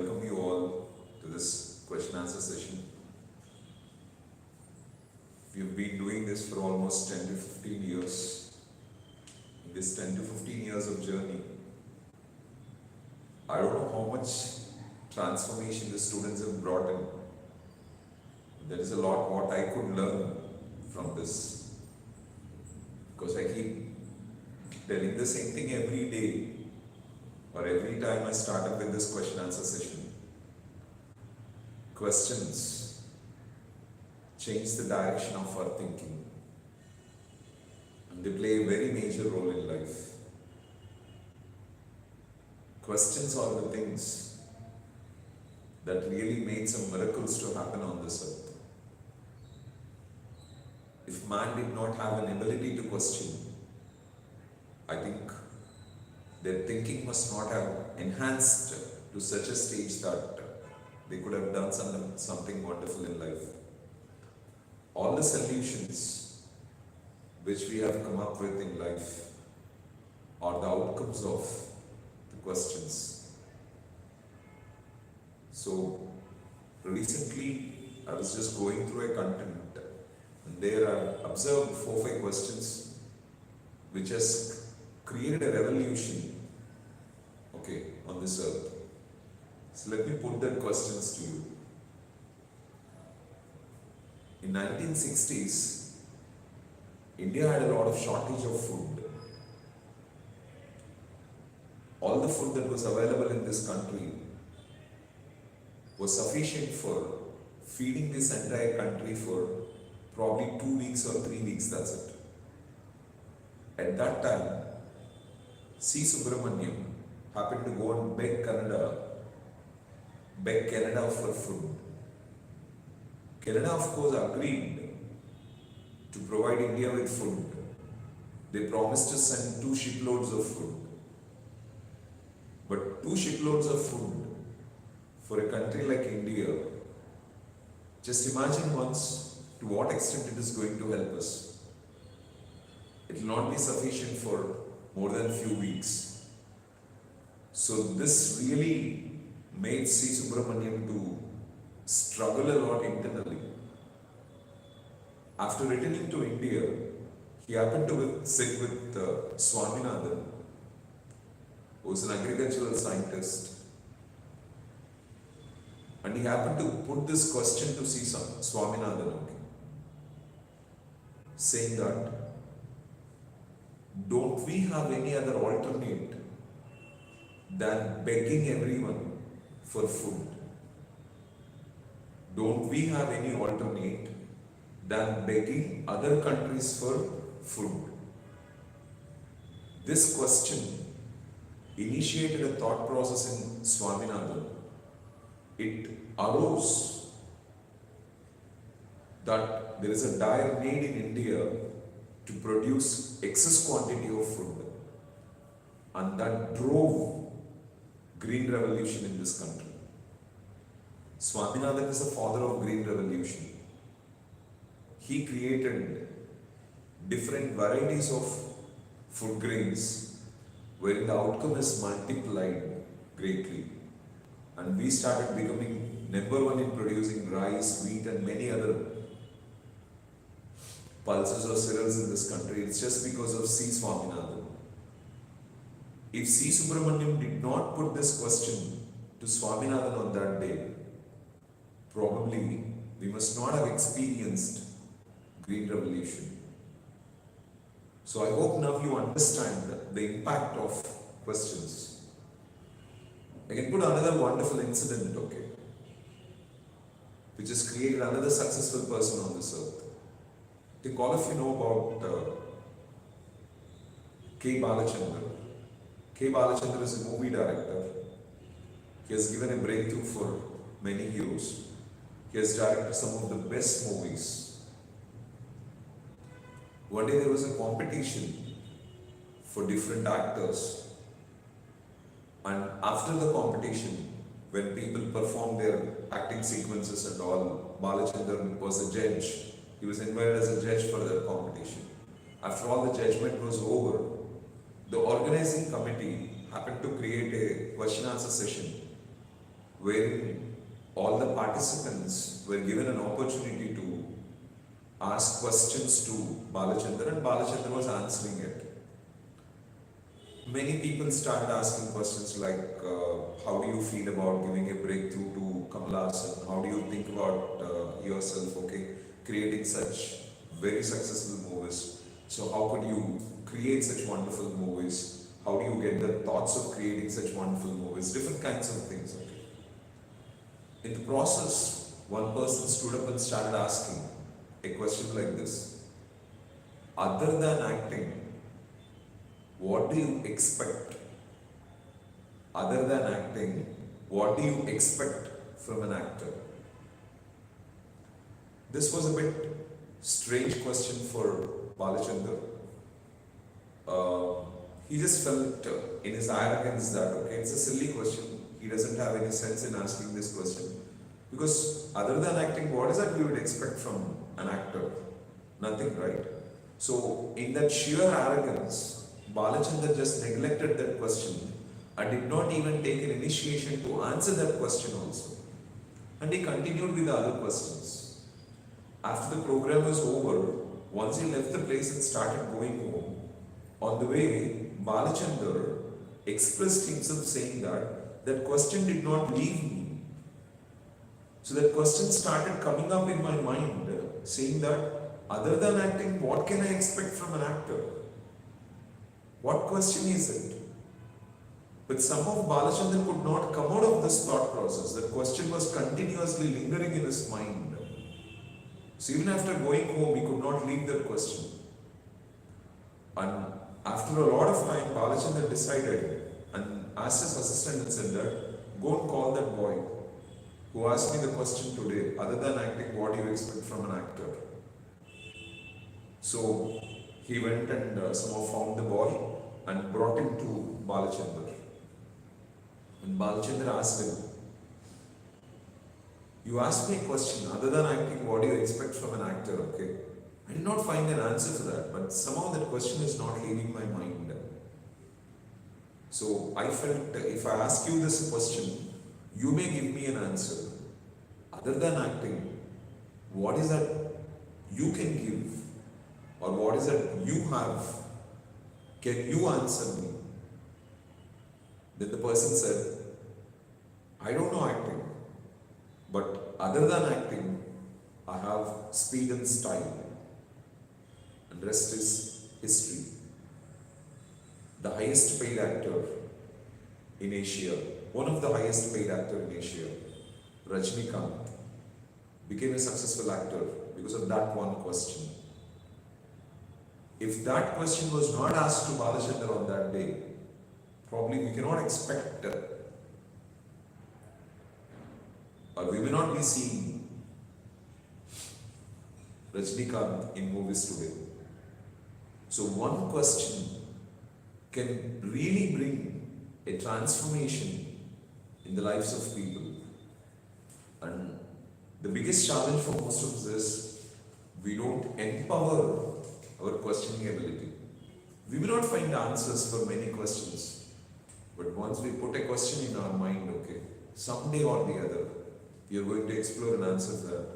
welcome you all to this question answer session. We've been doing this for almost 10 to 15 years. In this 10 to 15 years of journey, I don't know how much transformation the students have brought in. There is a lot what I could learn from this. Because I keep telling the same thing every day or every time I start up with this question answer session. Questions change the direction of our thinking, and they play a very major role in life. Questions are the things that really made some miracles to happen on this earth. If man did not have an ability to question, I think their thinking must not have enhanced to such a stage that they could have done something wonderful in life. All the solutions which we have come up with in life are the outcomes of the questions. So recently I was just going through a content, and there I observed 4-5 questions which has created a revolution on this earth. So let me put that questions to you. In 1960s, India had a lot of shortage of food. All the food that was available in this country was sufficient for feeding this entire country for probably 2 weeks or 3 weeks, that's it. At that time, C. Subramaniam happened to go and beg Canada for food. Canada, of course, agreed to provide India with food. They promised to send 2 shiploads of food. But 2 shiploads of food for a country like India, just imagine once to what extent it is going to help us. It will not be sufficient for more than a few weeks. So this really made C. Subramaniam to struggle a lot internally. After returning to India, he happened to sit with Swaminathan, who was an agricultural scientist, and he happened to put this question to C. Swaminathan, saying that, don't we have any other alternate than begging everyone for food? Don't we have any alternate than begging other countries for food? This question initiated a thought process in Swaminathan. It arose that there is a dire need in India to produce excess quantity of food, and that drove green revolution in this country. Swaminathan is the father of green revolution. He created different varieties of food grains wherein the outcome is multiplied greatly, and we started becoming #1 in producing rice, wheat and many other pulses or cereals in this country. It's just because of C. Swaminathan. If C. Subramaniam did not put this question to Swaminathan on that day, probably we must not have experienced green revolution. So I hope now you understand the impact of questions. I can put another wonderful incident, which has created another successful person on this earth. I think all of you know about K. Balachandran. K. Balachandran is a movie director. He has given a breakthrough for many heroes. He has directed some of the best movies. One day there was a competition for different actors, and after the competition, when people performed their acting sequences and all, Balachandran was a judge. He was invited as a judge for the competition. After all the judgment was over, the organizing committee happened to create a question answer session wherein all the participants were given an opportunity to ask questions to Balachandra, and Balachandra was answering it. Many people started asking questions like, how do you feel about giving a breakthrough to Kamala Hassan? How do you think about yourself, creating such very successful movies? So how could you create such wonderful movies? How do you get the thoughts of creating such wonderful movies? Different kinds of things, In the process, one person stood up and started asking a question like this. Other than acting, what do you expect? Other than acting, what do you expect from an actor? This was a bit strange question for Balachandra. He just felt in his arrogance that, it's a silly question. He doesn't have any sense in asking this question. Because other than acting, what is that we would expect from an actor? Nothing, right? So, in that sheer arrogance, Balachandra just neglected that question and did not even take an initiation to answer that question also. And he continued with the other questions. After the program was over, once he left the place and started going home, on the way, Balachandra expressed himself saying that question did not leave me. So that question started coming up in my mind, saying that other than acting, what can I expect from an actor? What question is it? But somehow Balachandra could not come out of this thought process. That question was continuously lingering in his mind. So even after going home, he could not leave that question. And after a lot of time, Balachandra decided and asked his assistant and said that, go and call that boy who asked me the question today, other than acting, what do you expect from an actor? So he went and somehow found the boy and brought him to Balachandra. And Balachandra asked him, you asked me a question, other than acting, what do you expect from an actor, I did not find an answer for that, but somehow that question is not leaving my mind. So I felt if I ask you this question, you may give me an answer. Other than acting, what is that you can give? Or what is that you have? Can you answer me? Then the person said, I don't know acting, but other than acting, I have speed and style. And rest is history. The highest paid actor in Asia, one of the highest paid actor in Asia, Rajnikant, became a successful actor because of that one question. If that question was not asked to Balachandra on that day, probably we cannot expect or we may not be seeing Rajnikant in movies today. So one question can really bring a transformation in the lives of people. And the biggest challenge for most of us is we don't empower our questioning ability. We may not find answers for many questions, but once we put a question in our mind, someday or the other, we are going to explore an answer for that.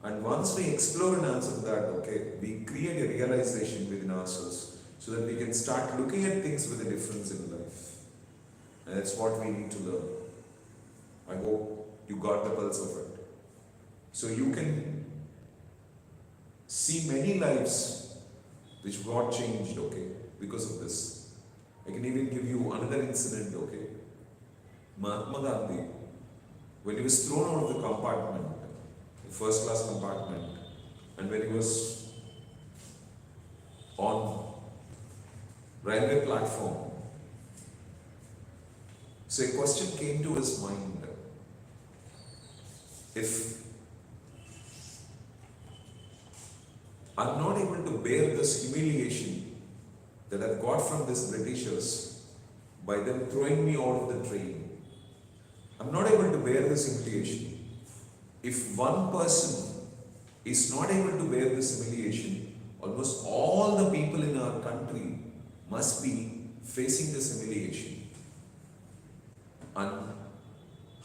And once we explore an answer for that, we create a realization within ourselves so that we can start looking at things with a difference in life. And that's what we need to learn. I hope you got the pulse of it. So you can see many lives which got changed, because of this. I can even give you another incident, Mahatma Gandhi, when he was thrown out of the compartment, the first class compartment, and when he was on railway platform, so a question came to his mind. If I'm not able to bear this humiliation that I've got from these Britishers by them throwing me out of the train, I'm not able to bear this humiliation. If one person is not able to bear this humiliation, almost all the people in our country must be facing this humiliation. And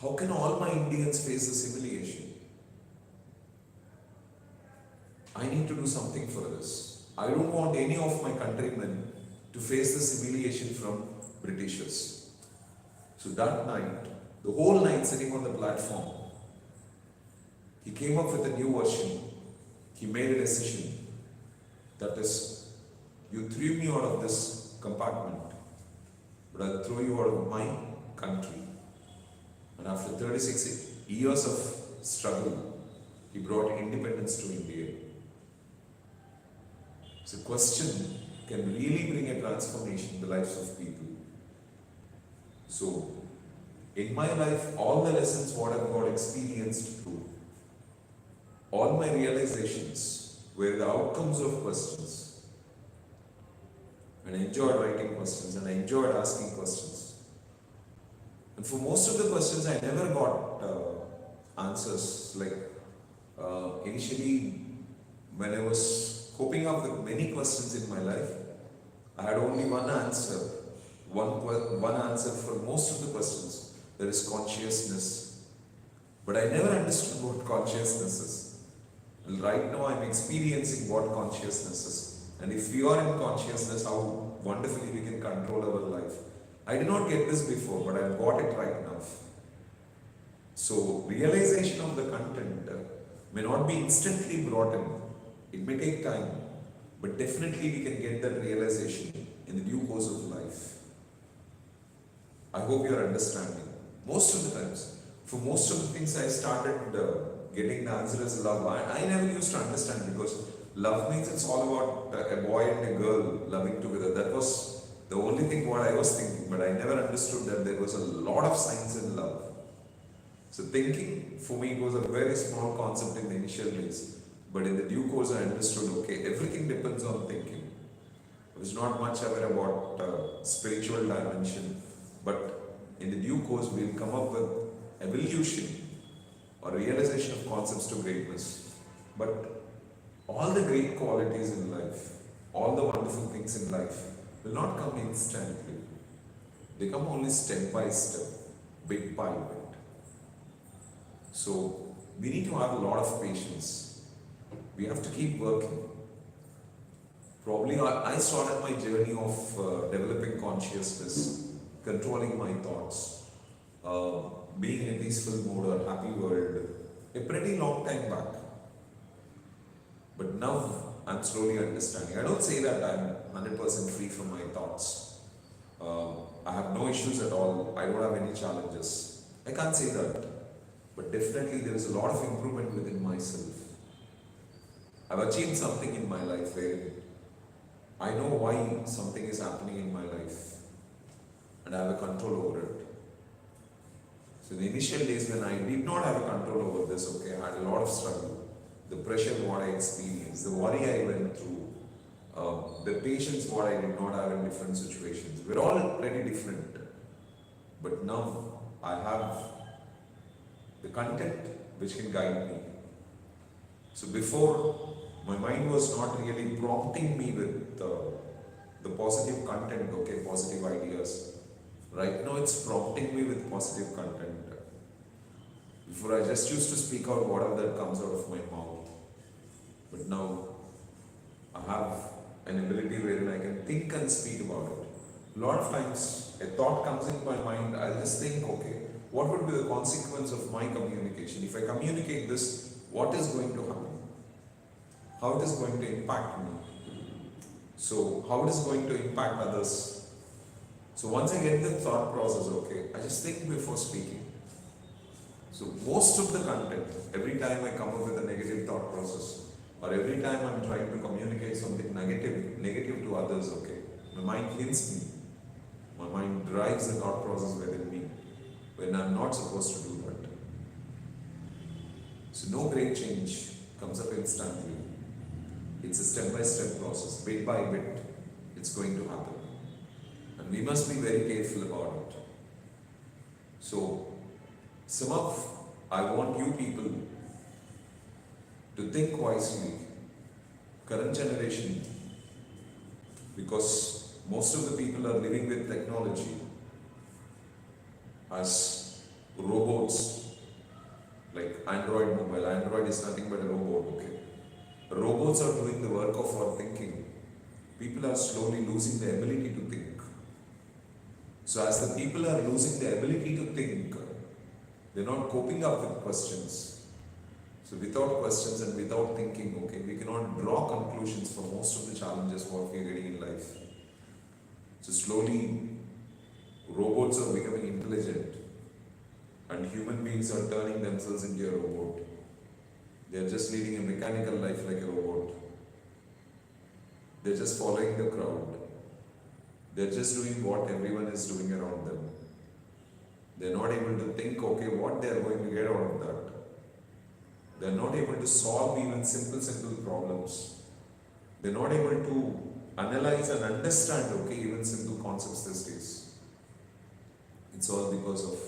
How can all my Indians face this humiliation? I need to do something for this. I don't want any of my countrymen to face this humiliation from Britishers. So that night, the whole night sitting on the platform, he came up with a new version. He made a decision. That is, you threw me out of this compartment, but I'll throw you out of my country. And after 36 years of struggle, he brought independence to India. So question can really bring a transformation in the lives of people. So, in my life, all the lessons what I've got experienced through, all my realizations were the outcomes of questions. And I enjoyed writing questions and I enjoyed asking questions. And for most of the questions, I never got answers. Like initially, when I was coping up with many questions in my life, I had only one answer. One answer for most of the questions. There is consciousness. But I never understood what consciousness is. And right now I'm experiencing what consciousness is. And if we are in consciousness, how wonderfully we can control our life. I did not get this before, but I've got it right now. So realization of the content may not be instantly brought in. It may take time, but definitely we can get that realization in the due course of life. I hope you are understanding. Most of the times, for most of the things I started getting the answer as love. I never used to understand, because love means it's all about a boy and a girl loving together. That was the only thing what I was thinking, but I never understood that there was a lot of science in love. So thinking, for me, it was a very small concept in the initial days. But in the due course, I understood, okay, everything depends on thinking. I was not much aware about spiritual dimension, but in the due course, we'll come up with evolution or realization of concepts to greatness. But all the great qualities in life, all the wonderful things in life will not come instantly. They come only step by step, bit by bit. So we need to have a lot of patience. We have to keep working. Probably I started my journey of developing consciousness, controlling my thoughts, being in a peaceful mode or happy world a pretty long time back. But now I'm slowly understanding. I don't say that I'm 100% free from my thoughts. I have no issues at all. I don't have any challenges. I can't say that. But definitely there is a lot of improvement within myself. I've achieved something in my life where I know why something is happening in my life and I have a control over it. So in the initial days when I did not have a control over this, okay, I had a lot of struggle. The pressure what I experienced, the worry I went through, the patience what I did not have in different situations. We're all pretty different. But now I have the content which can guide me. So before, my mind was not really prompting me with the positive content, okay, positive ideas. Right now it's prompting me with positive content. Before I just used to speak out whatever that comes out of my mouth. But now I have an ability wherein I can think and speak about it. A lot of times a thought comes in my mind, I'll just think, okay, what would be the consequence of my communication? If I communicate this, what is going to happen? How it is going to impact me? So how it is going to impact others? So once I get the thought process, okay, I just think before speaking. So most of the content, every time I come up with a negative thought process, or every time I'm trying to communicate something negative to others, okay, my mind hints me. My mind drives the thought process within me when I'm not supposed to do that. So no great change comes up instantly. It's a step-by-step process, bit by bit, it's going to happen. And we must be very careful about it. So, I want you people to think wisely. Current generation, because most of the people are living with technology as robots, like Android mobile. Android is nothing but a robot, okay? Robots are doing the work of our thinking. People are slowly losing the ability to think. So as the people are losing the ability to think, they're not coping up with questions. So without questions and without thinking, okay, we cannot draw conclusions for most of the challenges what we are getting in life. So slowly, robots are becoming intelligent and human beings are turning themselves into a robot. They are just leading a mechanical life like a robot. They're just following the crowd. They're just doing what everyone is doing around them. They're not able to think, okay, what they're going to get out of that. They're not able to solve even simple problems. They're not able to analyze and understand, okay, even simple concepts these days. It's all because of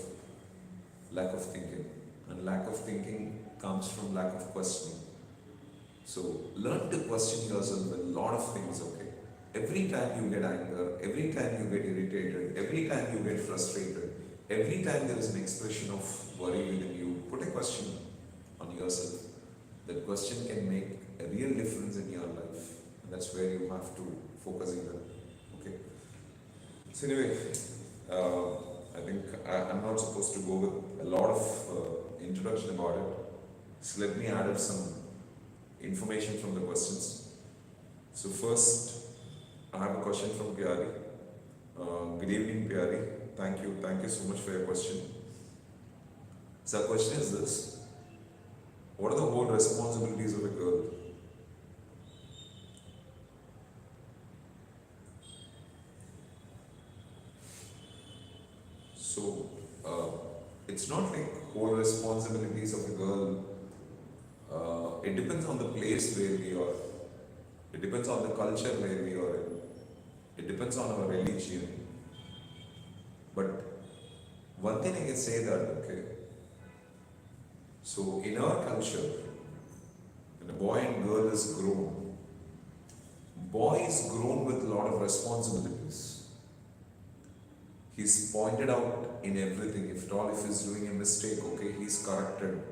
lack of thinking. And lack of thinking comes from lack of questioning. So learn to question yourself with a lot of things, okay? Every time you get anger, every time you get irritated, every time you get frustrated, every time there is an expression of worry within you, put a question on yourself. That question can make a real difference in your life. And that's where you have to focus even. Okay? So anyway, I think I'm not supposed to go with a lot of introduction about it. So let me add up some information from the questions. So first, I have a question from Pyari. Good evening, Pyari. Thank you so much for your question. So our question is this: what are the whole responsibilities of a girl? So it's not like whole responsibilities of a girl. It depends on the place where we are. It depends on the culture where we are in. It depends on our religion. But one thing I can say that, okay, so in our culture, when a boy and girl is grown, boy is grown with a lot of responsibilities. He's pointed out in everything. If at all, if he's doing a mistake, okay, he's corrected.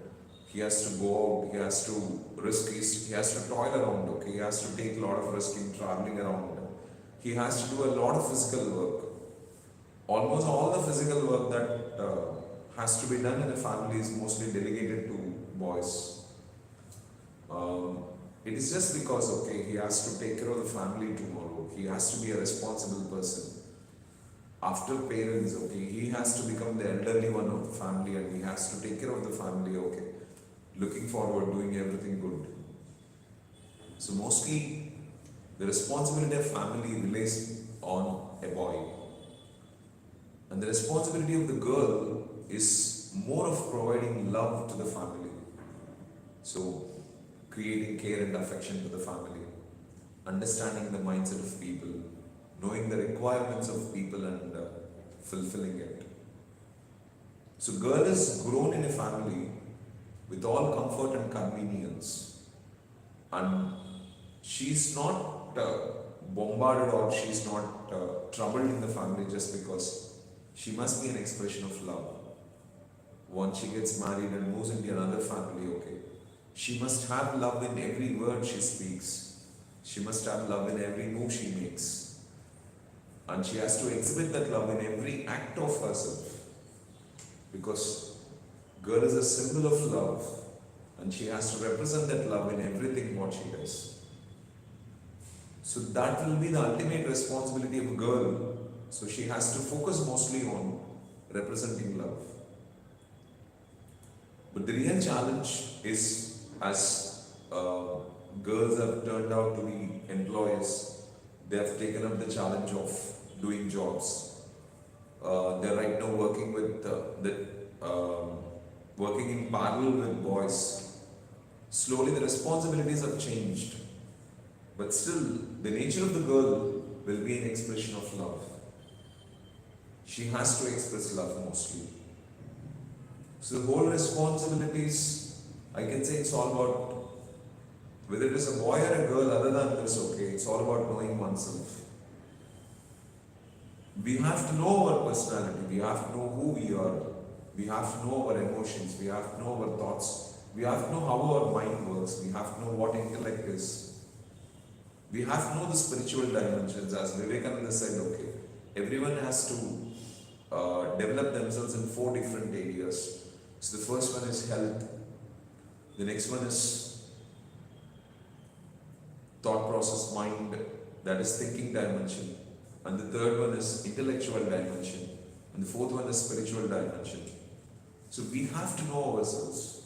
He has to go out, he has to risk, he has to toil around, okay, he has to take a lot of risk in traveling around. He has to do a lot of physical work. Almost all the physical work that has to be done in a family is mostly delegated to boys. It is just because, okay, he has to take care of the family tomorrow. He has to be a responsible person. After parents, okay, he has to become the elderly one of the family and he has to take care of the family, okay. Looking forward, doing everything good. So mostly the responsibility of family relies on a boy. And the responsibility of the girl is more of providing love to the family. So creating care and affection to the family, understanding the mindset of people, knowing the requirements of people and fulfilling it. So girl is grown in a family with all comfort and convenience, and she's not bombarded or she's not troubled in the family just because she must be an expression of love. Once she gets married and moves into another family, okay, she must have love in every word she speaks. She must have love in every move she makes. And she has to exhibit that love in every act of herself. Because girl is a symbol of love and she has to represent that love in everything what she does. So that will be the ultimate responsibility of a girl. So she has to focus mostly on representing love. But the real challenge is, as girls have turned out to be employees, they have taken up the challenge of doing jobs. They're right now working with working in parallel with boys. Slowly the responsibilities have changed, but still the nature of the girl will be an expression of love. She has to express love mostly. So the whole responsibilities, I can say it's all about, whether it is a boy or a girl, other than this, okay, it's all about knowing oneself. We have to know our personality, we have to know who we are, We have to know our emotions, we have to know our thoughts, we have to know how our mind works, we have to know what intellect is. We have to know the spiritual dimensions. As Vivekananda said, okay, everyone has to develop themselves in 4 different areas. So the first one is health, the next one is thought process, mind, that is thinking dimension, and the third one is intellectual dimension, and the fourth one is spiritual dimension. So we have to know ourselves.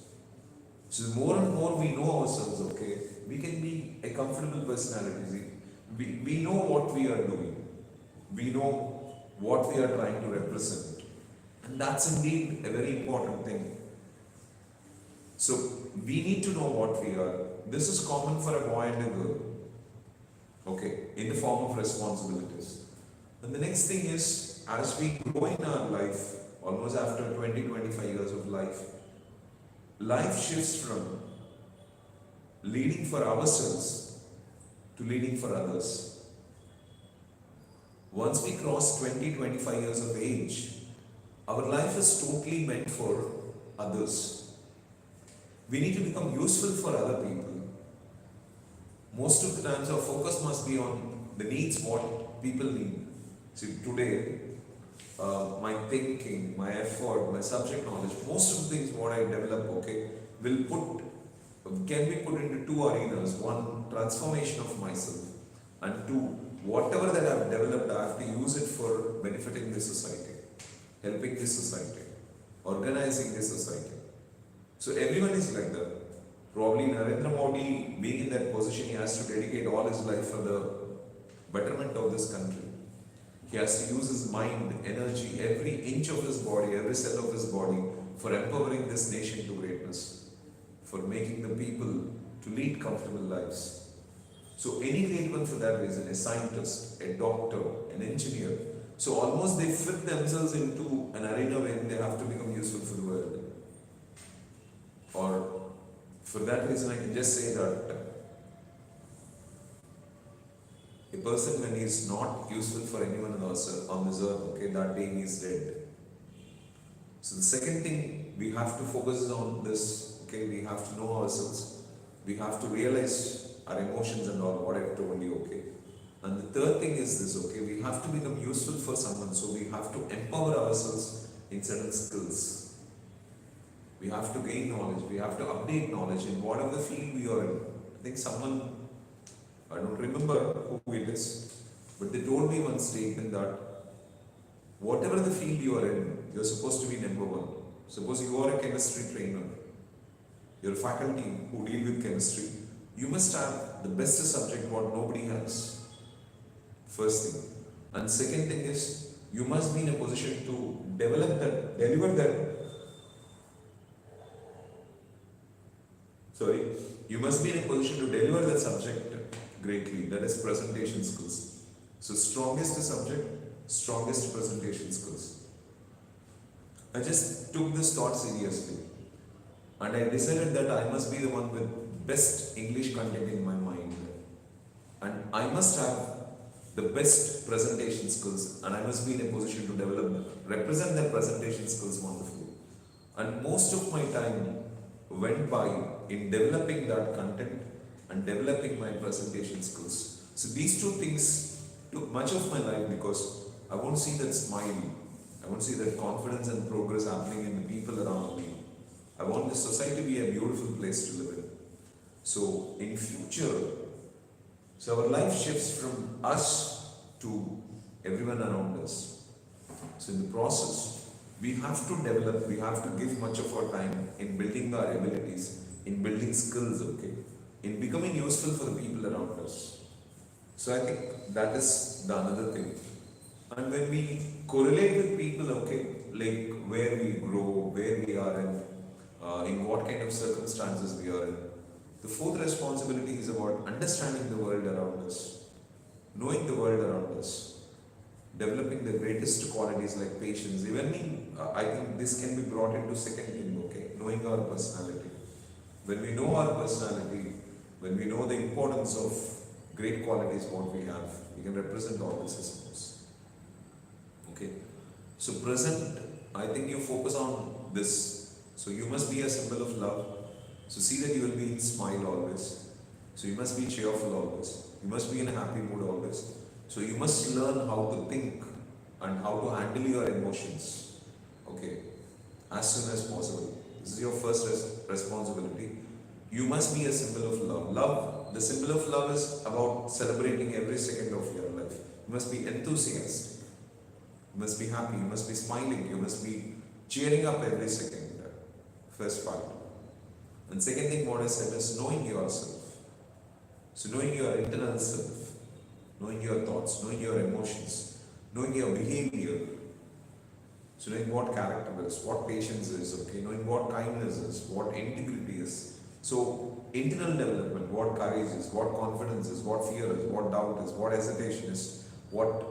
So the more and more we know ourselves, okay, we can be a comfortable personality. We know what we are doing. We know what we are trying to represent. And that's indeed a very important thing. So we need to know what we are. This is common for a boy and a girl. Okay, in the form of responsibilities. And the next thing is, as we grow in our life, almost after 20-25 years of life, life shifts from leading for ourselves to leading for others. Once we cross 20-25 years of age, our life is totally meant for others. We need to become useful for other people. Most of the times our focus must be on the needs, what people need. See, today, my thinking, my effort, my subject knowledge, most of the things what I develop, okay, can be put into 2 arenas. One, transformation of myself, and 2, whatever that I've developed, I have to use it for benefiting the society, helping the society, organizing the society. So everyone is like that. Probably Narendra Modi, being in that position, he has to dedicate all his life for the betterment of this country. He has to use his mind, energy, every inch of his body, every cell of his body for empowering this nation to greatness, for making the people to lead comfortable lives. So any great one for that reason, a scientist, a doctor, an engineer. So almost they fit themselves into an arena where they have to become useful for the world. Or for that reason, I can just say that a person, when he is not useful for anyone else on this earth, okay, that day he is dead. So the second thing we have to focus is on this, okay, we have to know ourselves, we have to realize our emotions and all, what I've told you, okay. And the third thing is this, okay, we have to become useful for someone, so we have to empower ourselves in certain skills. We have to gain knowledge, we have to update knowledge in whatever field we are in. I think someone, I don't remember who it is, but they told me one statement that whatever the field you are in, you are supposed to be number 1. Suppose you are a chemistry trainer, you're a faculty who deal with chemistry, you must have the best subject what nobody has. First thing. And second thing is, you must be in a position to develop that, deliver that. You must be in a position to deliver that subject greatly. That is presentation skills. So strongest subject, strongest presentation skills. I just took this thought seriously. And I decided that I must be the one with best English content in my mind. And I must have the best presentation skills, and I must be in a position to represent that presentation skills wonderfully. And most of my time went by in developing that content and developing my presentation skills. So these 2 things took much of my life, because I want to see that smile, I want to see that confidence and progress happening in the people around me. I want the society to be a beautiful place to live in. So in future, so our life shifts from us to everyone around us. So in the process, we have to develop, we have to give much of our time in building our abilities, in building skills, okay, in becoming useful for the people around us. So I think that is the another thing. And when we correlate with people, okay, like where we grow, where we are in what kind of circumstances we are in, the fourth responsibility is about understanding the world around us, knowing the world around us, developing the greatest qualities like patience. Even I think this can be brought into second thing, okay, knowing our personality. When we know our personality, when we know the importance of great qualities what we have, we can represent all the systems. Okay. So present, I think you focus on this. So you must be a symbol of love. So see that you will be smile always. So you must be cheerful always. You must be in a happy mood always. So you must learn how to think and how to handle your emotions. Okay, as soon as possible. This is your first responsibility. You must be a symbol of love. Love, the symbol of love is about celebrating every second of your life. You must be enthusiastic. You must be happy. You must be smiling. You must be cheering up every second. First part. And second thing what I said is knowing yourself. So knowing your internal self, knowing your thoughts, knowing your emotions, knowing your behavior. So knowing what character is, what patience is, okay, knowing what kindness is, what integrity is. So internal development, what courage is, what confidence is, what fear is, what doubt is, what hesitation is, what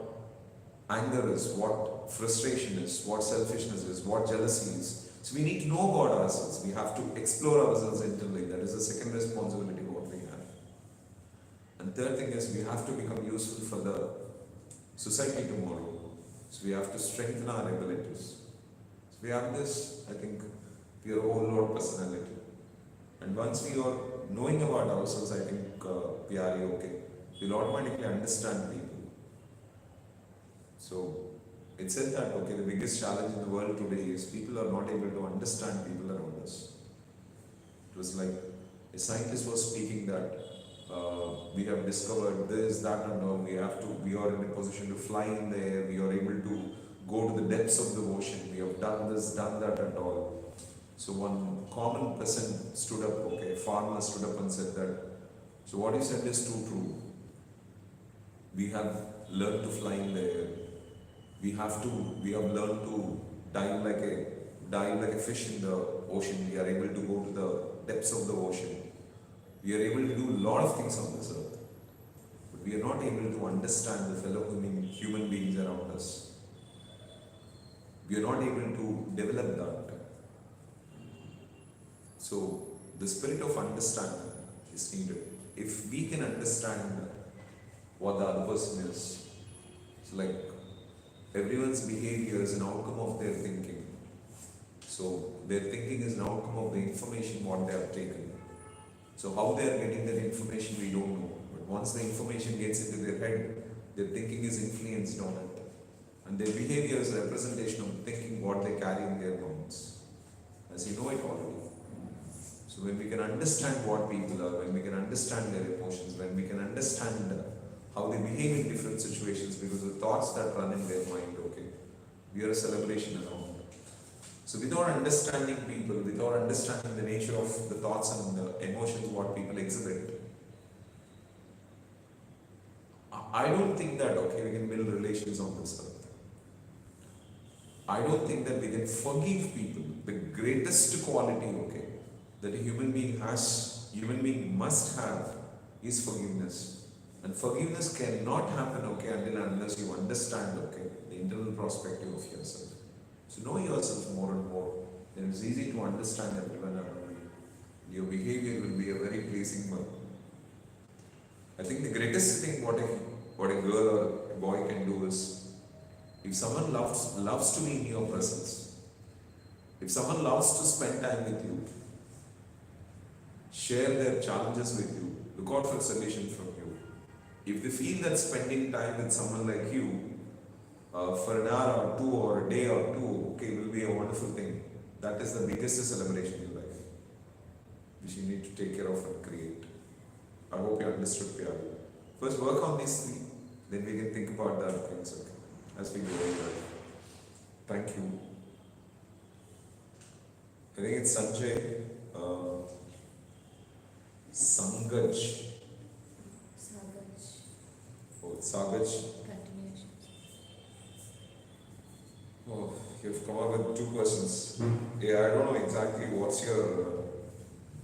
anger is, what frustration is, what selfishness is, what jealousy is. So we need to know about ourselves. We have to explore ourselves internally. That is the second responsibility what we have. And third thing is we have to become useful for the society tomorrow. So we have to strengthen our abilities. So we have this, I think, we are all Lord personality. And once we are knowing about ourselves, I think we are okay. We'll automatically understand people. So it said that, okay, the biggest challenge in the world today is people are not able to understand people around us. It was like a scientist was speaking that we have discovered this, that and all. We are in a position to fly in the air. We are able to go to the depths of the ocean. We have done this, done that and all. So one common person stood up, okay, a farmer stood up and said that, so what he said is too true. We have learned to fly in the air. We have learned to dive like a fish in the ocean. We are able to go to the depths of the ocean. We are able to do a lot of things on this earth. But we are not able to understand the fellow human beings around us. We are not able to develop that. So the spirit of understanding is needed. If we can understand what the other person is, it's like everyone's behavior is an outcome of their thinking. So their thinking is an outcome of the information what they have taken. So how they are getting that information we don't know. But once the information gets into their head, their thinking is influenced on it. And their behavior is a representation of thinking what they carry in their minds. As you know it already. So when we can understand what people are, when we can understand their emotions, when we can understand how they behave in different situations because of the thoughts that run in their mind, okay, we are a celebration around that. So without understanding people, without understanding the nature of the thoughts and the emotions what people exhibit, I don't think that, okay, we can build relations on this earth. I don't think that we can forgive people. The greatest quality, okay, that a human being must have is forgiveness. And forgiveness cannot happen, okay, until and unless you understand, okay, the internal perspective of yourself. So know yourself more and more. Then it's easy to understand everyone around you. Your behavior will be a very pleasing one. I think the greatest thing what a girl or a boy can do is, if someone loves to be in your presence, if someone loves to spend time with you, share their challenges with you, look out for a solution from you. If they feel that spending time with someone like you for an hour or two or a day or two, okay, will be a wonderful thing. That is the biggest celebration in life, which you need to take care of and create. I hope you understood, Pyari. First work on these three, then we can think about the other things, okay, as we go in life. Thank you. I think it's Sanjay. Sangaj. Sagaj. Oh, it's Sagaj. Continuation. Oh, you've come up with two questions. Yeah, I don't know exactly what's your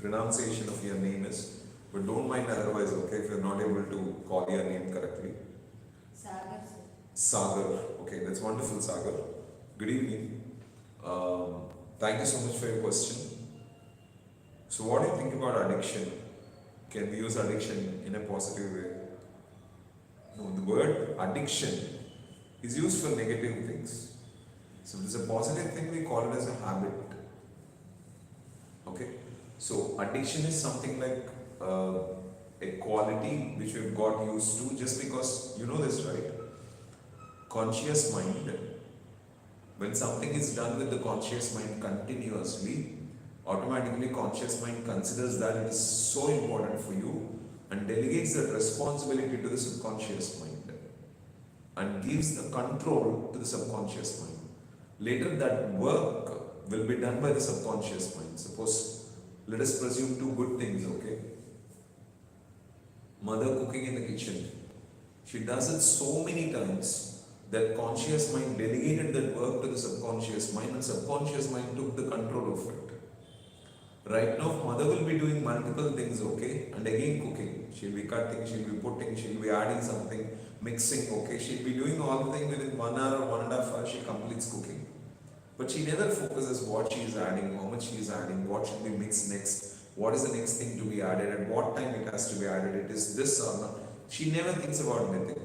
pronunciation of your name is, but don't mind otherwise, okay, if you're not able to call your name correctly. Sagar. Sagar. Okay, that's wonderful, Sagar. Good evening. Thank you so much for your question. So what do you think about addiction? Can we use addiction in a positive way? No, the word addiction is used for negative things. So if it's a positive thing, we call it as a habit. Okay, so addiction is something like a quality which we've got used to just because you know this, right? Conscious mind, when something is done with the conscious mind continuously, automatically conscious mind considers that it is so important for you and delegates that responsibility to the subconscious mind and gives the control to the subconscious mind. Later, that work will be done by the subconscious mind. Suppose, let us presume two good things, okay? Mother cooking in the kitchen. She does it so many times that conscious mind delegated that work to the subconscious mind and subconscious mind took the control of it. Right now, mother will be doing multiple things, okay? And again cooking. She'll be cutting, she'll be putting, she'll be adding something, mixing, okay? She'll be doing all the things within 1 hour or 1.5 hours, she completes cooking. But she never focuses what she is adding, how much she is adding, what should be mixed next, what is the next thing to be added, at what time it has to be added, it is this or not. She never thinks about anything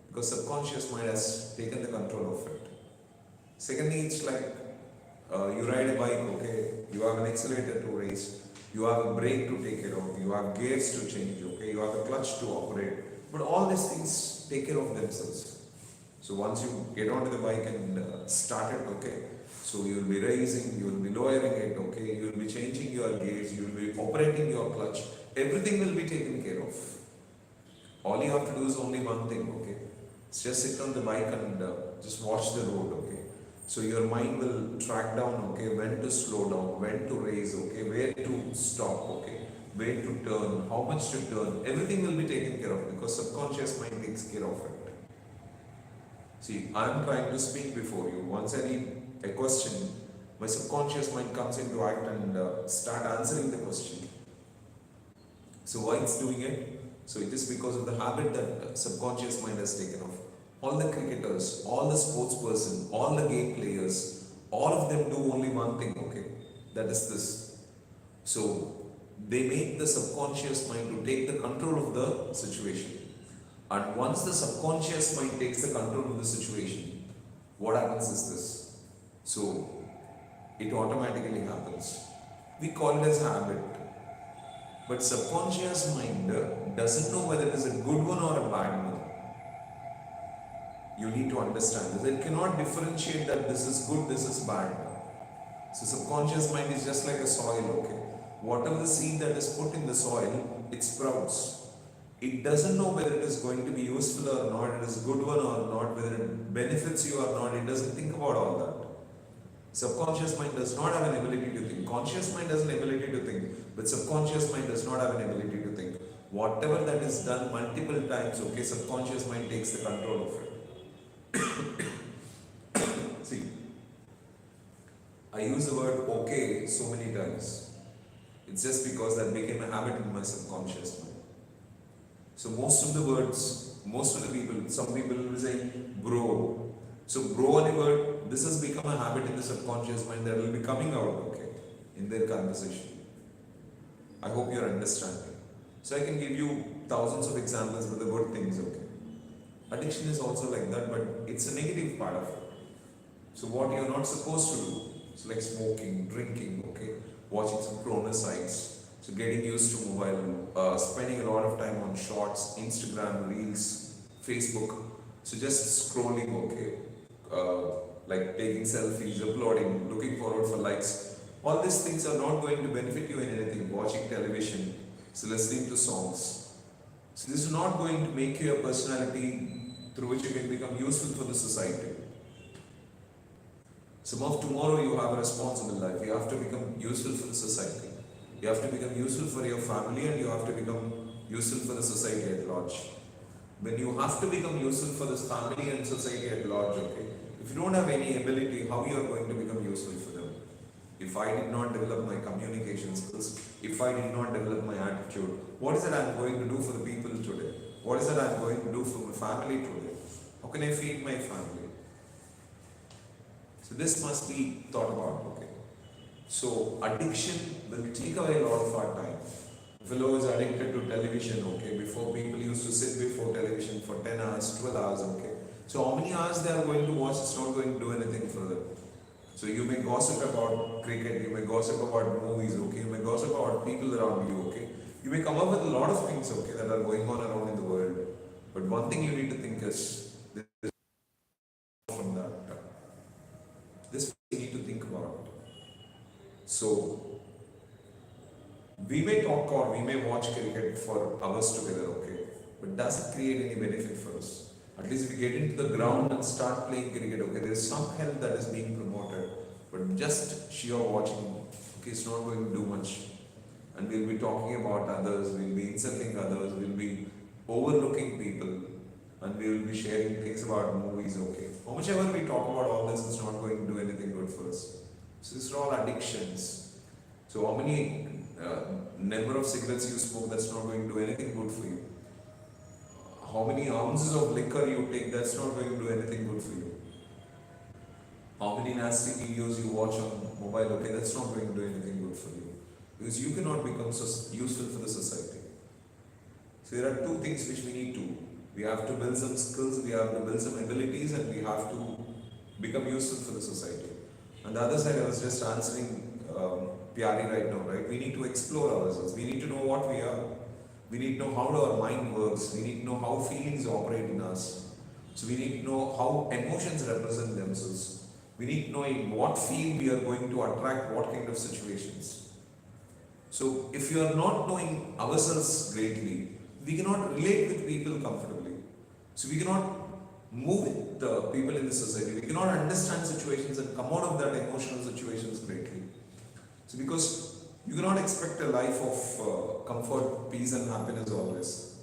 because subconscious mind has taken the control of it. Secondly, it's like you ride a bike, okay? You have an accelerator to raise, you have a brake to take care of, you have gears to change, okay? You have a clutch to operate. But all these things take care of themselves. So once you get onto the bike and start it, okay? So you will be raising, you will be lowering it, okay? You will be changing your gears, you will be operating your clutch. Everything will be taken care of. All you have to do is only one thing, okay? It's just sit on the bike and just watch the road, okay? So your mind will track down, okay, when to slow down, when to raise, okay, where to stop, okay, where to turn, how much to turn. Everything will be taken care of because subconscious mind takes care of it. See, I am trying to speak before you. Once I need a question, my subconscious mind comes into act and start answering the question. So why it's doing it? So it is because of the habit that subconscious mind has taken off. All the cricketers, all the sports person, all the game players, all of them do only one thing, okay? That is this. So they make the subconscious mind to take the control of the situation. And once the subconscious mind takes the control of the situation, what happens is this. So it automatically happens. We call it as habit. But subconscious mind doesn't know whether it is a good one or a bad one. You need to understand this. It cannot differentiate that this is good, this is bad. So subconscious mind is just like a soil, okay? Whatever the seed that is put in the soil, it sprouts. It doesn't know whether it is going to be useful or not, it is a good one or not, whether it benefits you or not. It doesn't think about all that. Subconscious mind does not have an ability to think. Conscious mind has an ability to think, but subconscious mind does not have an ability to think. Whatever that is done multiple times, okay, subconscious mind takes the control of it. See, I use the word okay so many times. It's just because that became a habit in my subconscious mind. So most of the words, most of the people, some people will say bro. So bro and a word, this has become a habit in the subconscious mind that will be coming out, okay, in their conversation. I hope you're understanding. So I can give you thousands of examples with the good things, okay. Addiction is also like that, but it's a negative part of it. So what you're not supposed to do, it's like smoking, drinking, okay, watching some porno sites, so getting used to mobile, spending a lot of time on shorts, Instagram, Reels, Facebook, so just scrolling, okay, like taking selfies, uploading, looking forward for likes. All these things are not going to benefit you in anything. Watching television, so listening to songs. So this is not going to make you a personality through which you can become useful for the society. Some of tomorrow you have a responsible life. You have to become useful for the society. You have to become useful for your family and you have to become useful for the society at large. When you have to become useful for this family and society at large, okay, if you don't have any ability, how you are going to become useful for them? If I did not develop my communication skills, if I did not develop my attitude, what is it I am going to do for the people today? What is it I am going to do for my family today? How can I feed my family? So this must be thought about, okay. So addiction will take away a lot of our time. A fellow is addicted to television, okay. Before people used to sit before television for 10 hours, 12 hours, okay. So how many hours they are going to watch, it's not going to do anything for them. So you may gossip about cricket, you may gossip about movies, okay, you may about people around you, okay? You may come up with a lot of things, okay, that are going on around in the world, but one thing you need to think is this is from that. This you need to think about. So we may talk or we may watch cricket for hours together, okay, but does it create any benefit for us? At least if we get into the ground and start playing cricket, okay, there is some health that is being promoted, but just sheer watching, okay, it's not going to do much. And we'll be talking about others, we'll be insulting others, we'll be overlooking people, and we will be sharing things about movies, okay. How much ever we talk about all this, it's not going to do anything good for us. So these are all addictions. So how many number of cigarettes you smoke, that's not going to do anything good for you. How many ounces of liquor you take, that's not going to do anything good for you. How many nasty videos you watch on mobile, okay, that's not going to do anything good for you. Because you cannot become so useful for the society. So there are two things which we need to. We have to build some skills, we have to build some abilities, and we have to become useful for the society. On the other side, I was just answering Pyari right now, right? We need to explore ourselves. We need to know what we are. We need to know how our mind works. We need to know how feelings operate in us. So we need to know how emotions represent themselves. We need to know in what field we are going to attract what kind of situations. So if you are not knowing ourselves greatly, we cannot relate with people comfortably. So we cannot move with the people in the society. We cannot understand situations and come out of that emotional situations greatly. So because you cannot expect a life of comfort, peace and happiness always.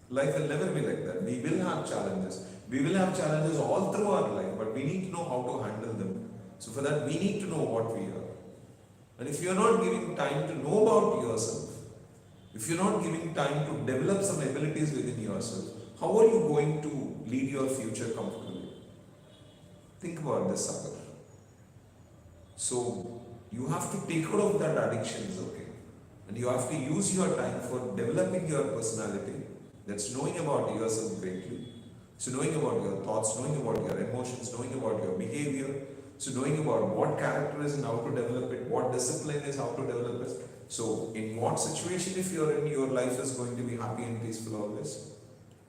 Life will never be like that. We will have challenges. We will have challenges all through our life, but we need to know how to handle them. So for that, we need to know what we are. And if you are not giving time to know about yourself, if you are not giving time to develop some abilities within yourself, how are you going to lead your future comfortably? Think about this, Sagar. So you have to take out of that addictions, okay? And you have to use your time for developing your personality. That's knowing about yourself greatly. So knowing about your thoughts, knowing about your emotions, knowing about your behavior. So knowing about what character is and how to develop it, what discipline is, how to develop it. So in what situation if you're in, your life is going to be happy and peaceful always?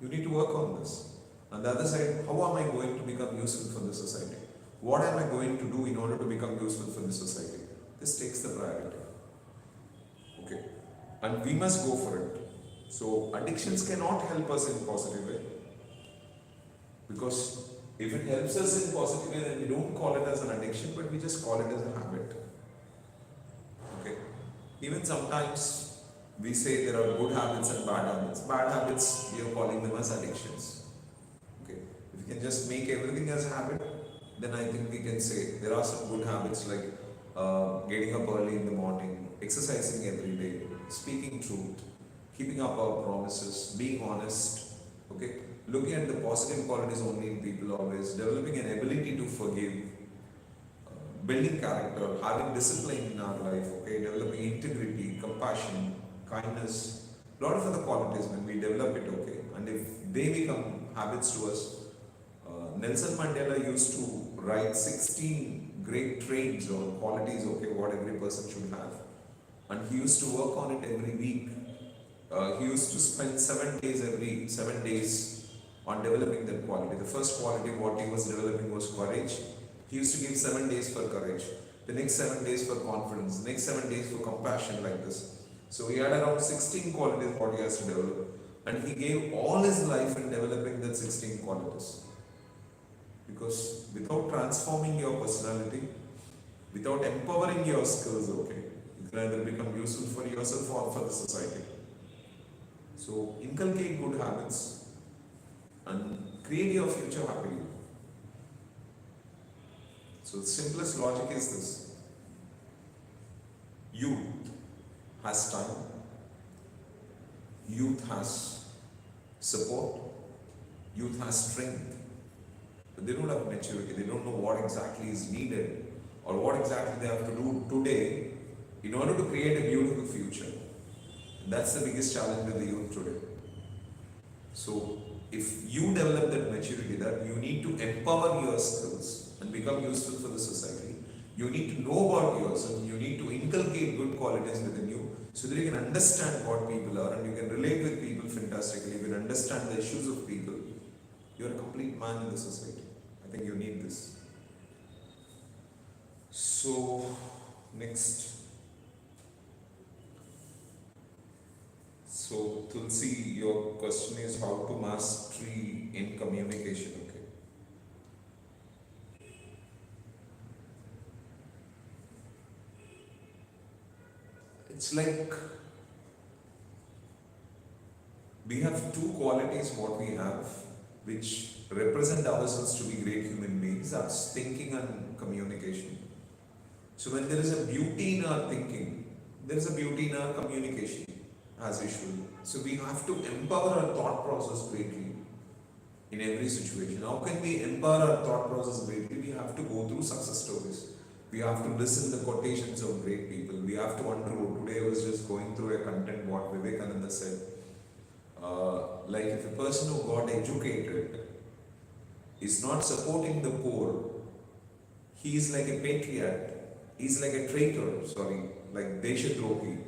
You need to work on this. On the other side, how am I going to become useful for the society? What am I going to do in order to become useful for the society? This takes the priority. Okay. And we must go for it. So addictions cannot help us in positive way. Because if it helps us in positive way, then we don't call it as an addiction, but we just call it as a habit. Okay. Even sometimes we say there are good habits and bad habits. Bad habits, we are calling them as addictions. Okay. If we can just make everything as a habit, then I think we can say there are some good habits like getting up early in the morning, exercising every day, speaking truth, keeping up our promises, being honest, okay, looking at the positive qualities only in people always, developing an ability to forgive, building character, having discipline in our life, okay, developing integrity, compassion, kindness, a lot of other qualities when we develop it, okay, and if they become habits to us. Nelson Mandela used to write 16 great traits or qualities, okay, what every person should have. And he used to work on it every week. He used to spend 7 days every 7 days on developing that quality. The first quality what he was developing was courage. He used to give 7 days for courage. The next 7 days for confidence. The next 7 days for compassion like this. So he had around 16 qualities what he has to develop. And he gave all his life in developing that 16 qualities. Because without transforming your personality, without empowering your skills, okay, you can either become useful for yourself or for the society. So inculcate good habits and create your future happily. So the simplest logic is this. Youth has time, youth has support, youth has strength. But they don't have maturity, they don't know what exactly is needed or what exactly they have to do today in order to create a beautiful future. And that's the biggest challenge with the youth today. So if you develop that maturity, that you need to empower your skills and become useful for the society, you need to know about yourself, you need to inculcate good qualities within you, so that you can understand what people are and you can relate with people fantastically, you can understand the issues of people. You're a complete man in the society. I think you need this. So, next. So, Tulsi, your question is how to mastery in communication, okay? It's like we have two qualities what we have which represent ourselves to be great human beings. That's thinking and communication. So when there is a beauty in our thinking, there is a beauty in our communication as usual. So we have to empower our thought process greatly in every situation. How can we empower our thought process greatly? We have to go through success stories. We have to listen the quotations of great people. We have to unroll. Today I was just going through a content what Vivekananda said. Like if a person who got educated is not supporting the poor, he is like a patriot, he is like a traitor, like Deshadrohi,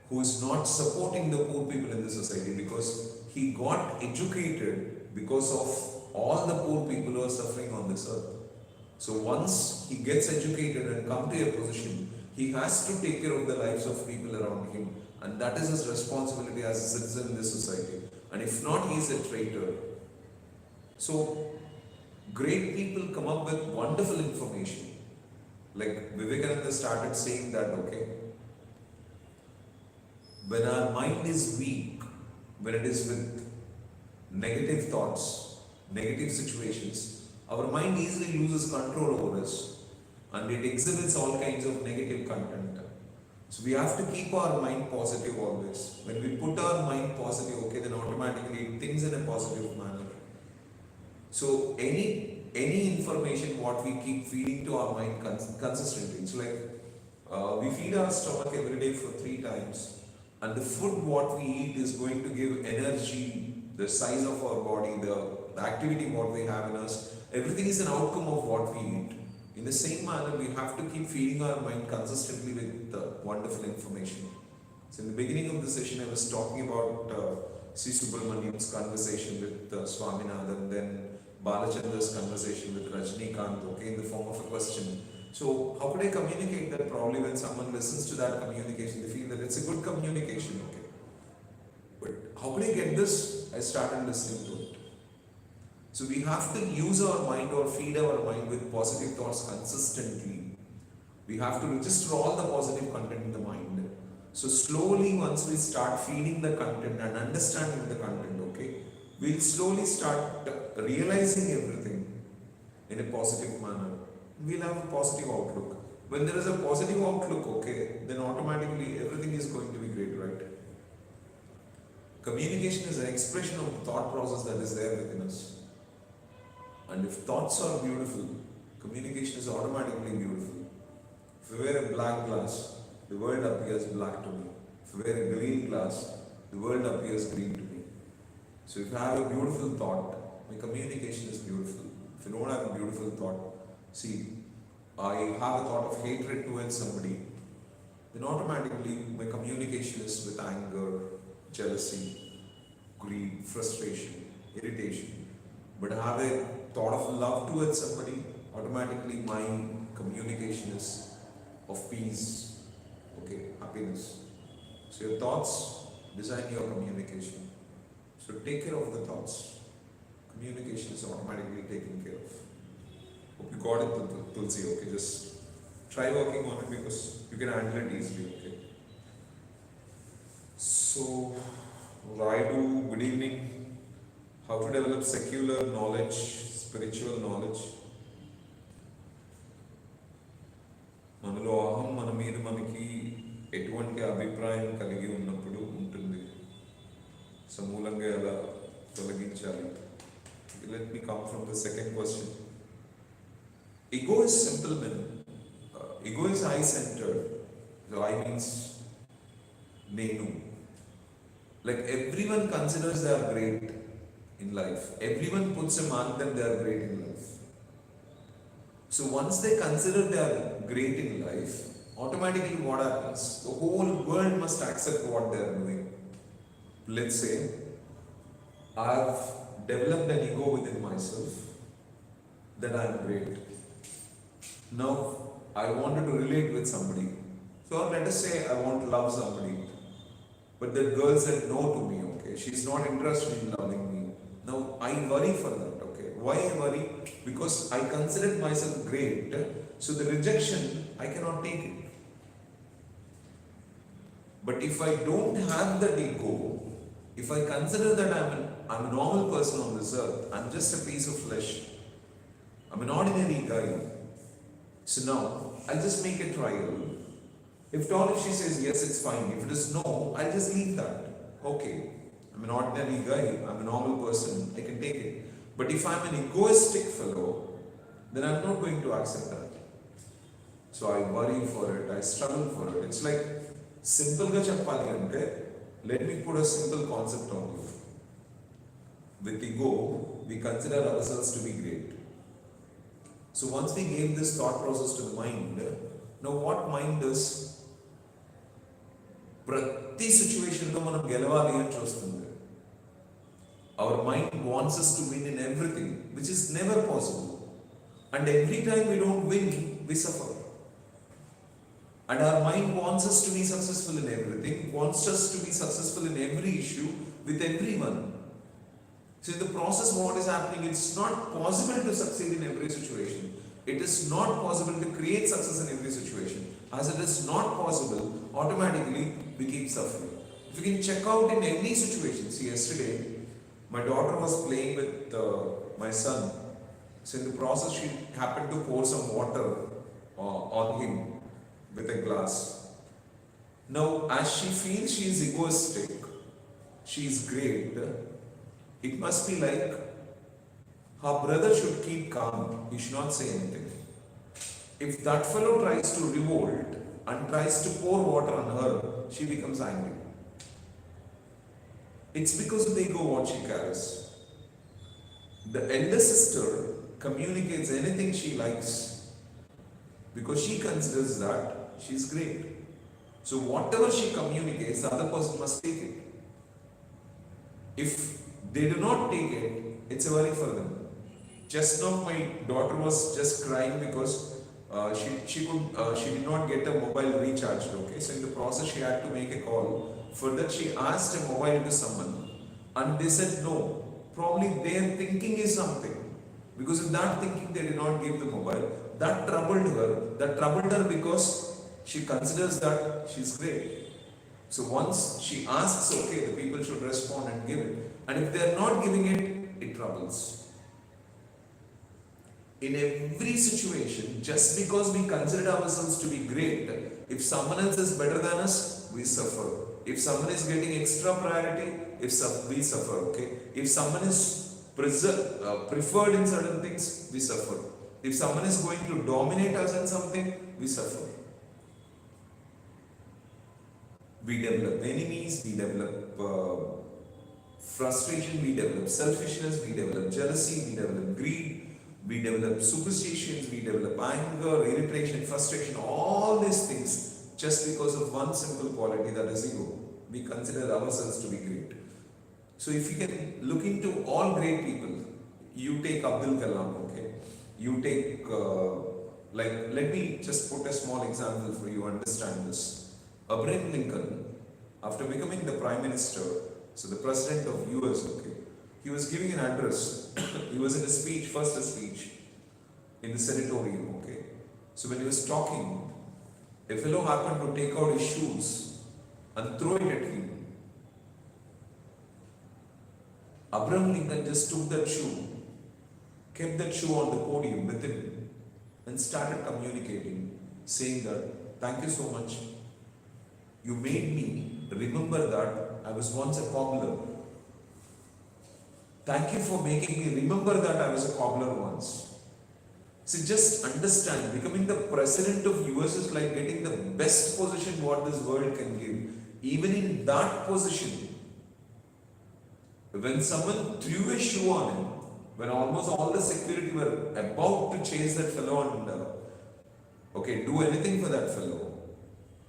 who is not supporting the poor people in the society because he got educated because of all the poor people who are suffering on this earth. So once he gets educated and come to a position, he has to take care of the lives of people around him, and that is his responsibility as a citizen in this society. And if not, he is a traitor. So great people come up with wonderful information. Like Vivekananda started saying that, okay, when our mind is weak, when it is with negative thoughts, negative situations, our mind easily loses control over us and it exhibits all kinds of negative content. So we have to keep our mind positive always. When we put our mind positive, okay, then automatically it thinks in a positive manner. So any information what we keep feeding to our mind consistently. So like we feed our stomach every day for 3 times, and the food what we eat is going to give energy, the size of our body, the activity what we have in us. Everything is an outcome of what we eat. In the same manner, we have to keep feeding our mind consistently with wonderful information. So in the beginning of the session, I was talking about C. Subramaniam's conversation with Swaminathan, then Balachandra's conversation with Rajnikant, okay, in the form of a question. So how could I communicate that? Probably when someone listens to that communication, they feel that it's a good communication, okay. But how could I get this? I started listening to it. So we have to use our mind or feed our mind with positive thoughts consistently. We have to register all the positive content in the mind. So slowly, once we start feeding the content and understanding the content, okay, we'll slowly start realizing everything in a positive manner. We'll have a positive outlook. When there is a positive outlook, okay, then automatically everything is going to be great, right? Communication is an expression of the thought process that is there within us. And if thoughts are beautiful, communication is automatically beautiful. If I wear a black glass, the world appears black to me. If I wear a green glass, the world appears green to me. So if I have a beautiful thought, my communication is beautiful. If I don't have a beautiful thought, see, I have a thought of hatred towards somebody, then automatically my communication is with anger, jealousy, greed, frustration, irritation. But I have a thought of love towards somebody, automatically my communication is of peace, okay, happiness. So your thoughts design your communication. So take care of the thoughts. Communication is automatically taken care of. Hope you got it, Tulsi, okay? Just try working on it because you can handle it easily, okay? So, Raidu, good evening. How to develop secular knowledge, spiritual knowledge. మనలో అహం మన మీద మనకి ఎటువంటి అభిప్రాయం కలిగి ఉన్నప్పుడు ఉంటుంది, సమూలంగా ఎలా తొలగించాలి. Let me come from the second question. Ego is simple, man. Ego is I-centered. So I means Nenu. Like everyone considers they are great in life. Everyone puts a mark that they are great in life. So once they consider they are great in life, automatically what happens? The whole world must accept what they are doing. Let's say I've developed an ego within myself that I'm great. Now I wanted to relate with somebody. So let us say I want to love somebody. But the girl said no to me, okay? She's not interested in loving me. Now I worry for that, okay? Why I worry? Because I considered myself great. So the rejection, I cannot take it. But if I don't have that ego, if I consider that I'm a normal person on this earth, I'm just a piece of flesh, I'm an ordinary guy. So now, I'll just make a trial. If she says yes, it's fine. If it is no, I'll just leave that. Okay, I'm an ordinary guy, I'm a normal person, I can take it. But if I'm an egoistic fellow, then I'm not going to accept that. So I worry for it, I struggle for it. It's like, simple ga cheppali ante, let me put a simple concept on you. With ego, we consider ourselves to be great. So once we gave this thought process to the mind, now what mind does? ప్రతి సిచ్యువేషన్లో మనం గెలవాలి అని చూస్తుంది. Our mind wants us to win in everything, which is never possible. And every time we don't win, we suffer. And our mind wants us to be successful in everything, wants us to be successful in every issue with everyone. So in the process, what is happening? It's not possible to succeed in every situation. It is not possible to create success in every situation. As it is not possible, automatically we keep suffering. If you can check out in any situation, see yesterday, my daughter was playing with my son. So in the process, she happened to pour some water on him with a glass. Now, as she feels she is egoistic, she is great, it must be like her brother should keep calm, he should not say anything. If that fellow tries to revolt and tries to pour water on her, she becomes angry. It's because of the ego what she carries. The elder sister communicates anything she likes because she considers that she's great. So whatever she communicates, the other person must take it. If they do not take it, it's a worry for them. Just now my daughter was just crying because she did not get a mobile recharged, okay? So in the process she had to make a call. For that she asked a mobile to someone and they said no. Probably their thinking is something. Because in that thinking they did not give the mobile. That troubled her. That troubled her because she considers that she's great. So once she asks, okay, the people should respond and give it. And if they are not giving it, it troubles. In every situation, just because we consider ourselves to be great, if someone else is better than us, we suffer. If someone is getting extra priority, we suffer, okay? If someone is preferred in certain things, we suffer. If someone is going to dominate us in something, we suffer. We develop enemies, we develop frustration, we develop selfishness, we develop jealousy, we develop greed, we develop superstitions, we develop anger, irritation, frustration, all these things just because of one simple quality, that is ego. We consider ourselves to be great. So if you can look into all great people, you take Abdul Kalam, okay? You take, let me just put a small example for you to understand this. Abraham Lincoln, after becoming the Prime Minister, so the President of US, okay, he was giving an address. He was in a speech, first a speech, in the senatorium, okay. So when he was talking, a fellow happened to take out his shoes and throw it at him. Abraham Lincoln just took that shoe, kept that shoe on the podium with him, and started communicating, saying that, thank you so much. You made me remember that I was once a cobbler. Thank you for making me remember that I was a cobbler once. So just understand, becoming the president of US is like getting the best position what this world can give. Even in that position, when someone threw a shoe on him, when almost all the security were about to chase that fellow and do anything for that fellow,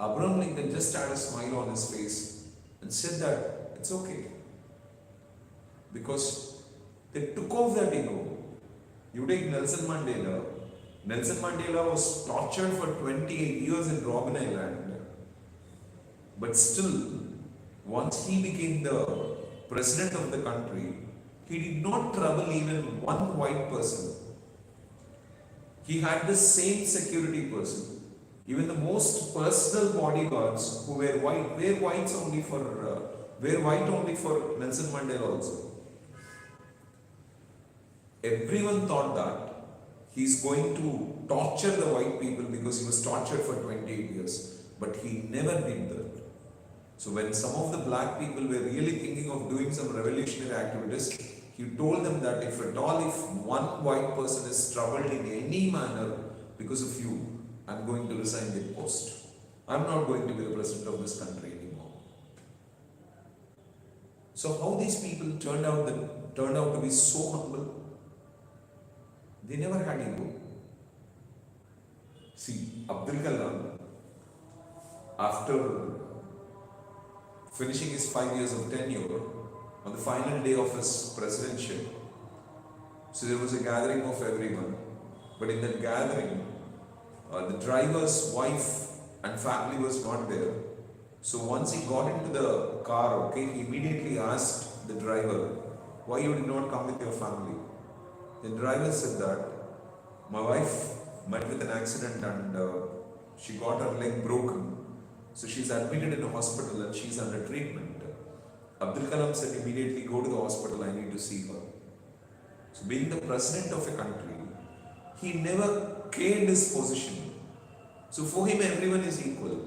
Abraham Lincoln just had a smile on his face and said that it's okay because they took off that ego. You take Nelson Mandela. Nelson Mandela was tortured for 28 years in Robben Island. But still, once he became the president of the country, he did not trouble even one white person. He had the same security person. Even the most personal bodyguards who were white, were white only for Nelson Mandela also. Everyone thought that he's going to torture the white people because he was tortured for 28 years. But he never did that. So when some of the black people were really thinking of doing some revolutionary activities, he told them that if at all, if one white person is troubled in any manner because of you, I'm going to resign the post. I'm not going to be the president of this country anymore. So how these people turned out to be so humble? They never had ego. See, Abdul Kalam, after finishing his 5 years of tenure, on the final day of his presidency, so there was a gathering of everyone. But in that gathering, the driver's wife and family was not there. So once he got into the car, he immediately asked the driver, why you did not come with your family? The driver said that, my wife met with an accident and she got her leg broken. So she's admitted in a hospital and she's under treatment. Abdul Kalam said immediately, go to the hospital, I need to see her. So being the president of a country, he never gained his position. So for him, everyone is equal.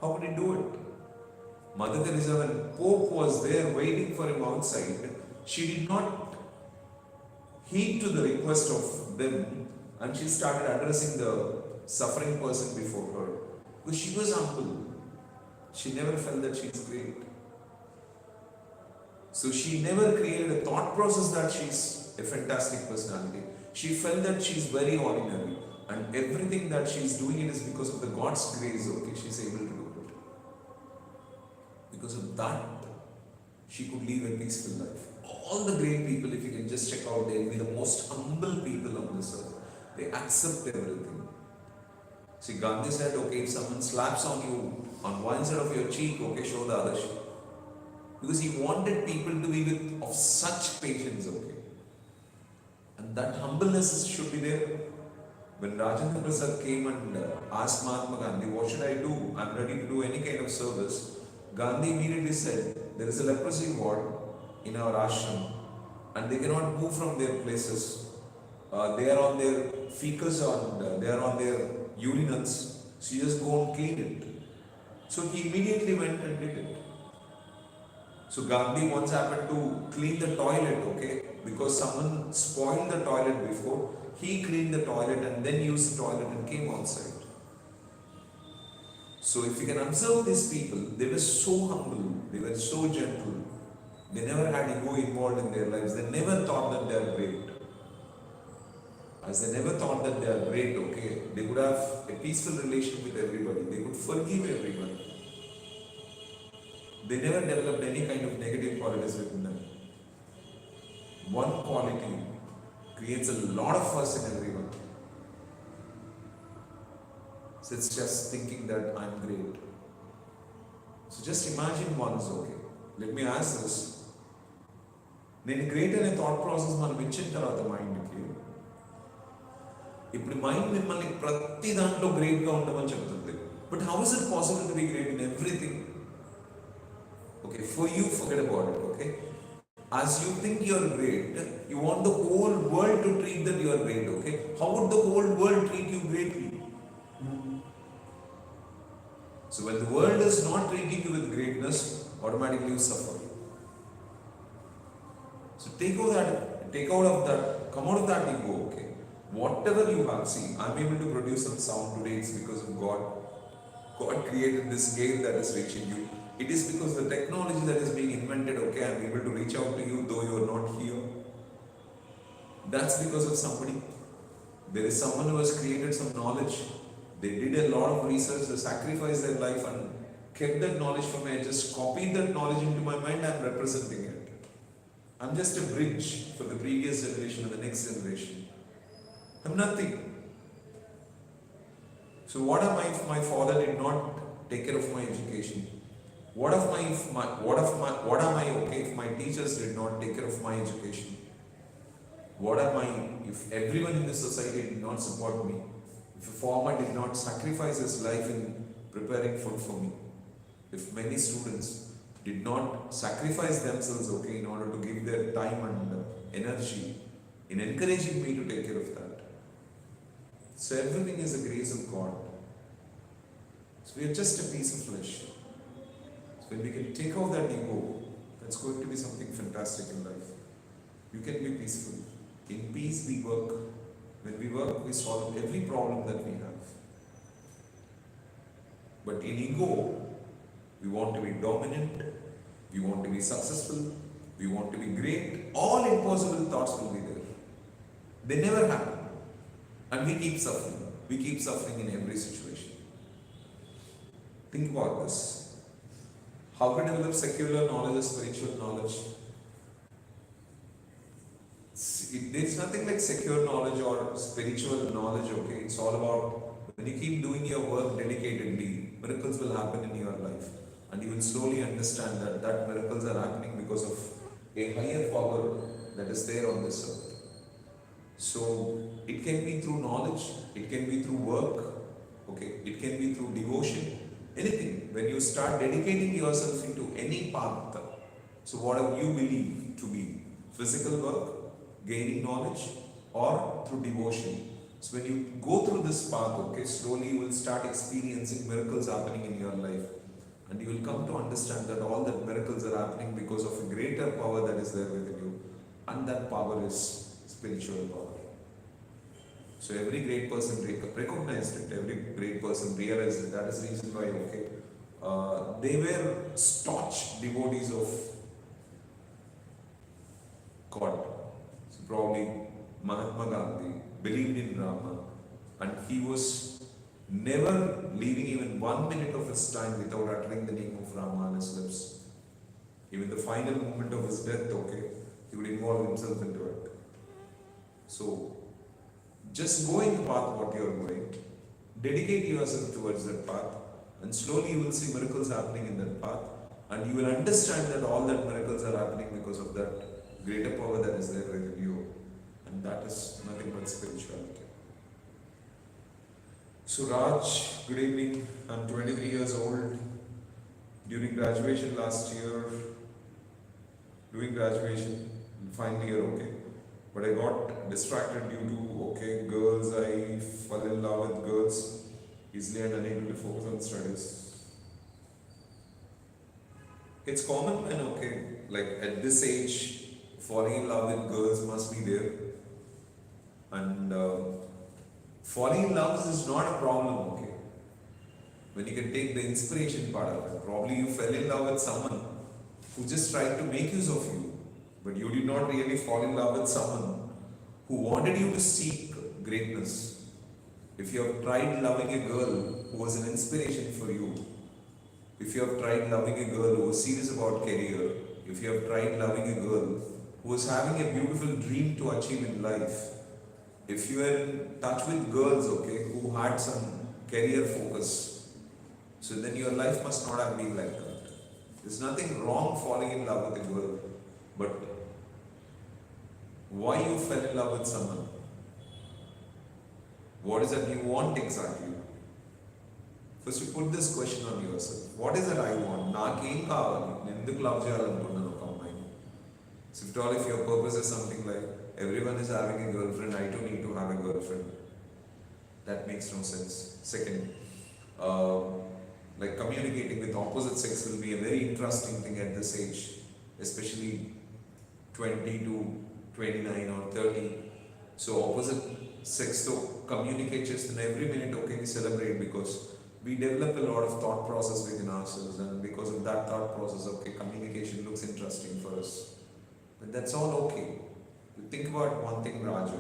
How could he do it? Mother Teresa, when Pope was there waiting for him outside, she did not heed to the request of them and she started addressing the suffering person before her. Because she was humble. She never felt that she is great. So she never created a thought process that she's a fantastic personality. She felt that she's very ordinary. And everything that she's doing it is because of the God's grace, she's able to do it. Because of that, she could live a peaceful life. All the great people, if you can just check out, they'll be the most humble people on this earth. They accept everything. See, Gandhi said, if someone slaps on you on one side of your cheek, show the other cheek. Because he wanted people to be of such patience, And that humbleness should be there. When Rajendra Prasad came and asked Mahatma Gandhi, what should I do? I'm ready to do any kind of service. Gandhi immediately said, there is a leprosy ward in our ashram and they cannot move from their places. They are on their fecals and they are on their urinals. So you just go and clean it. So he immediately went and did it. So Gandhi once happened to clean the toilet, because someone spoiled the toilet before. He cleaned the toilet and then used the toilet and came outside. So if you can observe these people, they were so humble, they were so gentle. They never had ego involved in their lives. They never thought that they are great. As they never thought that they are great, they could have a peaceful relation with everybody. They could forgive everyone. They never developed any kind of negative qualities within them. One quality creates a lot of fuss in everyone. So it's just thinking that I'm great. So just imagine once, let me ask this. నేను great అనే thought process మనం ఇచ్చిన తర్వాత మైండ్కి ఇప్పుడు mind మిమ్మల్ని ప్రతి దాంట్లో గ్రేట్గా ఉండమని చెప్తుంది. But how is it possible to be great in everything? For you forget about it. As you think you are great, you want the whole world to treat that you are great, How would the whole world treat you greatly? So when the world is not treating you with greatness, automatically you suffer. So come out of that ego, Whatever you have, see, I'm able to produce some sound today, it's because of God. God created this scale that is reaching you. It is because the technology that is being invented, I'm able to reach out to you though you are not here. That's because of somebody. There is someone who has created some knowledge. They did a lot of research, they sacrificed their life and kept that knowledge for me. I just copied that knowledge into my mind and representing it. I'm just a bridge for the previous generation and the next generation. I'm nothing. So what am I if my father did not take care of my education? What am I okay if my teachers did not take care of my education? What am I if everyone in this society did not support me? If a farmer did not sacrifice his life in preparing food for me? If many students did not sacrifice themselves, in order to give their time and energy in encouraging me to take care of that. So everything is a grace of God. So we are just a piece of flesh. So when we can take off that ego, that's going to be something fantastic in life. You can be peaceful. In peace we work. When we work, we solve every problem that we have. But in ego, we want to be dominant, we want to be successful, we want to be great. All impossible thoughts will be there. They never happen. And we keep suffering. We keep suffering in every situation. Think about this. How to develop secular knowledge or spiritual knowledge? There's nothing like secure knowledge or spiritual knowledge, It's all about when you keep doing your work dedicatedly, miracles will happen in your life. And you will slowly understand that miracles are happening because of a higher power that is there on this earth. So it can be through knowledge, it can be through work, it can be through devotion, anything. When you start dedicating yourself into any path, so whatever you believe to be physical work, gaining knowledge, or through devotion. So when you go through this path, slowly you will start experiencing miracles happening in your life. And you will come to understand that all that miracles are happening because of a greater power that is there within you. And that power is spiritual power. So every great person recognized it, every great person realized it. That is the reason why, they were staunch devotees of God. So probably Mahatma Gandhi believed in Rama, and he was never leaving even 1 minute of his time without uttering the name of Rama on his lips. Even the final moment of his death, he would involve himself into it. So, just go in the path what you are going, dedicate yourself towards that path, and slowly you will see miracles happening in that path, and you will understand that all that miracles are happening because of that greater power that is there within you, and that is nothing but spirituality. So Raj, good evening. I'm 23 years old. During graduation last year, doing graduation, final year, but I got distracted due to, girls, I fell in love with girls, easily and unable to focus on studies. It's common when, like at this age, falling in love with girls must be there. And falling in love is not a problem, when you can take the inspiration part of it. Probably you fell in love with someone who just tried to make use of you, but you did not really fall in love with someone who wanted you to seek greatness. If you have tried loving a girl who was an inspiration for you, if you have tried loving a girl who was serious about career, if you have tried loving a girl who was having a beautiful dream to achieve in life, if you are in touch with girls, who had some career focus, so then your life must not have been like that. There's nothing wrong falling in love with a girl, but why you fell in love with someone? What is that you want exactly? First you put this question on yourself. What is it I want? Nakem kavali. Nenduku love cheyalantunnanu oka ammayi. So if your purpose is something like everyone is having a girlfriend, I too need to have a girlfriend, that makes no sense. Second, like communicating with opposite sex will be a very interesting thing at this age, especially 20 to 29 or 30. So opposite sex to communicate just in every minute, we celebrate because we develop a lot of thought process within ourselves, and because of that thought process, communication looks interesting for us. But that's all okay. You think about one thing, Raj,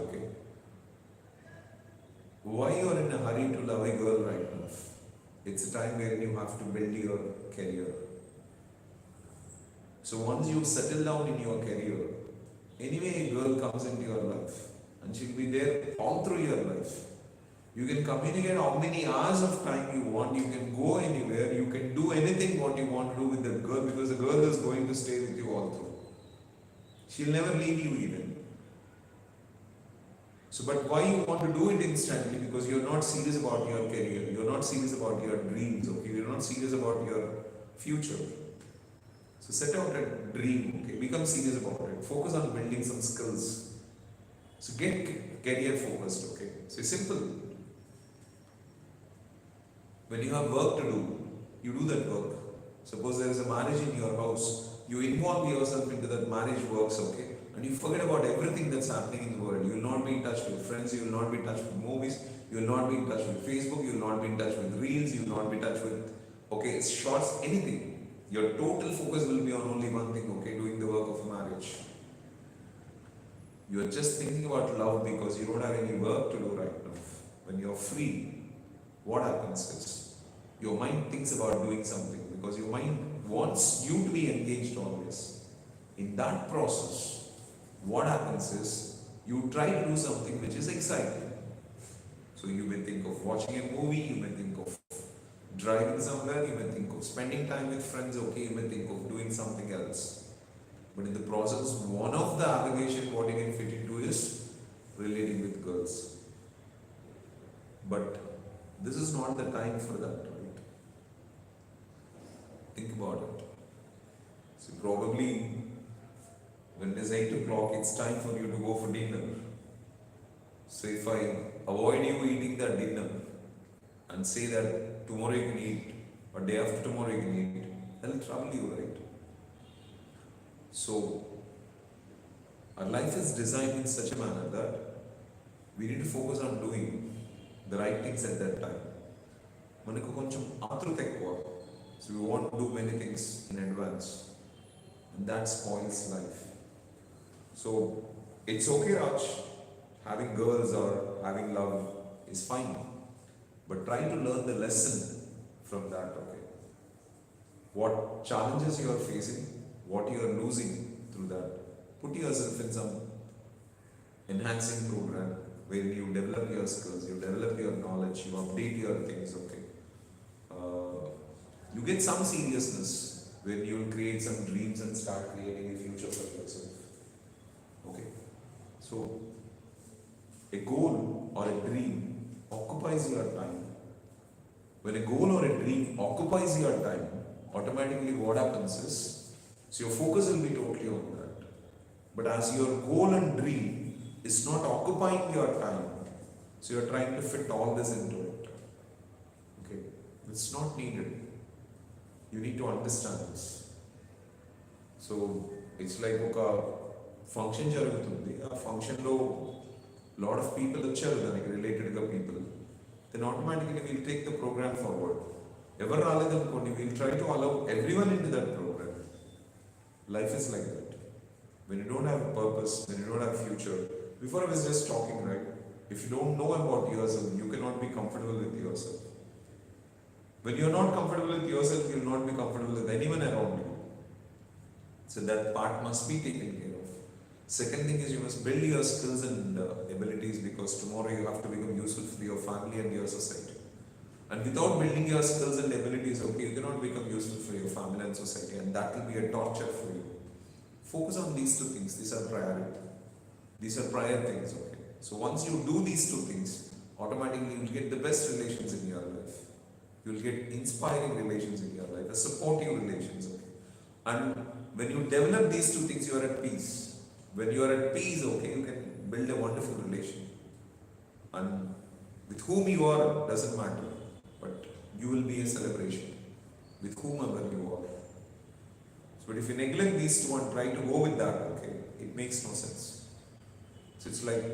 why you are in a hurry to love a girl right now? It's a time where you have to build your career. So once you settle down in your career, anyway a girl comes into your life and she'll be there all through your life. You can communicate how many hours of time you want, you can go anywhere, you can do anything what you want to do with that girl because the girl is going to stay with you all through. She'll never leave you even. So, but why you want to do it instantly? Because you're not serious about your career, you're not serious about your dreams, okay? You're not serious about your future. So set out a dream, okay? Become serious about it. Focus on building some skills. So get career focused, okay? So it's simple. When you have work to do, you do that work. Suppose there is a marriage in your house, you involve yourself into that marriage works, okay? And you forget about everything that's happening in the world. You will not be in touch with friends, you will not be in touch with movies, you will not be in touch with Facebook, you will not be in touch with reels, you will not be in touch with, okay, shorts, anything. Your total focus will be on only one thing, okay, doing the work of marriage. You are just thinking about love because you don't have any work to do right now. When you're free, what happens is your mind thinks about doing something because your mind wants you to be engaged always. In that process, what happens is you try to do something which is exciting. So you may think of watching a movie, you may think of driving somewhere, you may think of spending time with friends, okay, you may think of doing something else. But in the process, one of the application what you can fit into is relating with girls. But this is not the time for that, right? Think about it. So probably when it is 8 o'clock, it's time for you to go for dinner. So if I avoid you eating that dinner and say that tomorrow you can eat or day after tomorrow you can eat, that'll trouble you, right? So our life is designed in such a manner that we need to focus on doing the right things at that time. మనకు కొంచెం ఆతృత ఎక్కువ. So we want to do many things in advance. And that spoils life. So it's okay, Raj, having girls or having love is fine. But try to learn the lesson from that, okay? What challenges you are facing, what you are losing through that. Put yourself in some enhancing program where you develop your skills, you develop your knowledge, you update your things, okay? You get some seriousness when you will create some dreams and start creating a future for yourself. Okay? So, a goal or a dream occupies your time. When a goal or a dream occupies your time, automatically what happens is, so your focus will be totally on that. But as your goal and dream is not occupying your time, so you are trying to fit all this into it. Okay? It's not needed. You need to understand this. So it's like ఒక function జరుగుతుంది, ఆ ఫంక్షన్లో lot of people వచ్చారు దానికి రిలేటెడ్గా people, then automatically will take the programme forward. ఎవరు రాలేదనుకోండి, will try to allow everyone in to that programme. Life is like that. When you don't have a purpose, when you don't have future, before I was just talking, right? If you don't know about yourself, you cannot be comfortable with yourself. When you're not comfortable with yourself, you'll not be comfortable with anyone around you. So that part must be taken care of. Second thing is you must build your skills and abilities because tomorrow you have to become useful for your family and your society. And without building your skills and abilities, okay, you cannot become useful for your family and society, and that will be a torture for you. Focus on these two things. These are priority. These are prior things, okay? So once you do these two things, automatically you will get the best relations in your life. You will get inspiring relations in your life, a supportive relations, okay? And when you develop these two things, you are at peace. When you are at peace, okay, you can build a wonderful relation. And with whom you are doesn't matter, but you will be a celebration with whomever you are. But if you neglect these two and try to go with that, okay, it makes no sense. So it's like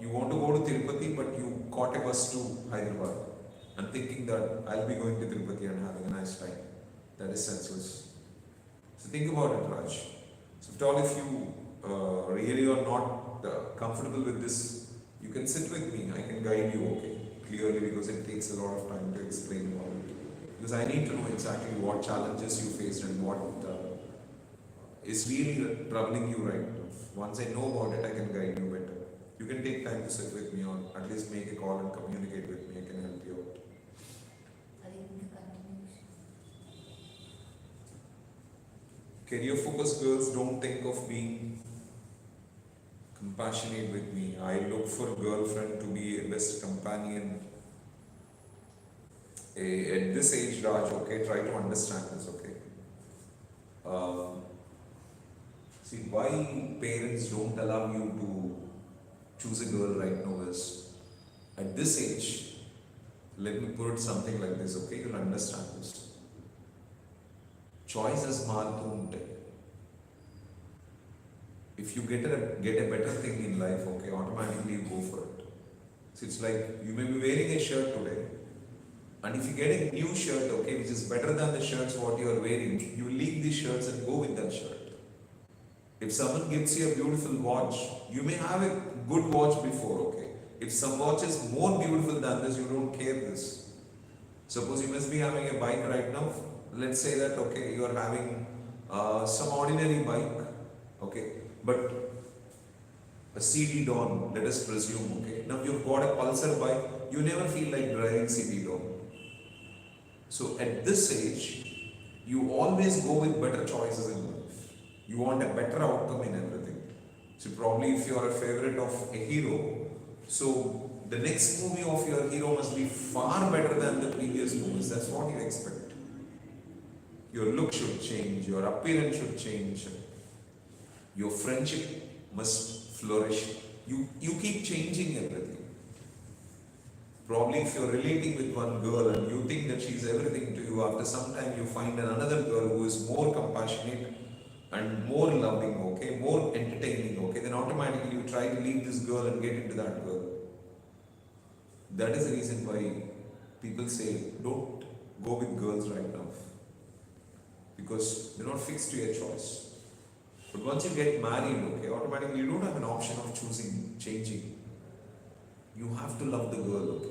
you want to go to Tirupati, but you caught a bus to Hyderabad and thinking that I'll be going to Tirupati and having a nice time. That is senseless. So think about it, Raj. So if you really are not comfortable with this You can sit with me, I can guide you, okay, clearly, because it takes a lot of time to explain all it. Because I need to know exactly what challenges you faced and what is really troubling you right now. Once I know about it, I can guide you better. You can take time to sit with me or at least make a call and communicate with me. I can help you out. I think the continuation. Career focused girls don't think of being compassionate with me. I look for a girlfriend to be a best companion. At this age, Raj, okay, try to understand this, okay. See, why parents don't allow you to choose a girl right now is, at this age, let me put it something like this, okay, you'll understand this. Choice is marked. If you get a better thing in life, okay, automatically you go for it. So it's like you may be wearing a shirt today, and if you get a new shirt, okay, which is better than the shirts what you are wearing, you leave these shirts and go with that shirt. If someone gives you a beautiful watch, you may have a good watch before, okay. If some watch is more beautiful than this, you don't care this. Suppose you must be having a bike right now. Let's say that, okay, you are having some ordinary bike, okay, but a CD Dawn, let us presume, okay. Now you've got a Pulsar bike, you never feel like driving CD Dawn. So at this age, you always go with better choices in life. You want a better outcome in everything. So probably if you are a favorite of a hero, so the next movie of your hero must be far better than the previous movies. That's what you expect. Your look should change, your appearance should change, your friendship must flourish. You keep changing everything. Probably if you're relating with one girl and you think that she's everything to you, after some time you find another girl who is more compassionate and more loving, okay, more entertaining, okay, then automatically you try to leave this girl and get into that girl. That is the reason why people say, don't go with girls right now. Because they're not fixed to your choice. But once you get married, okay, automatically you don't have an option of choosing, changing. You have to love the girl, okay.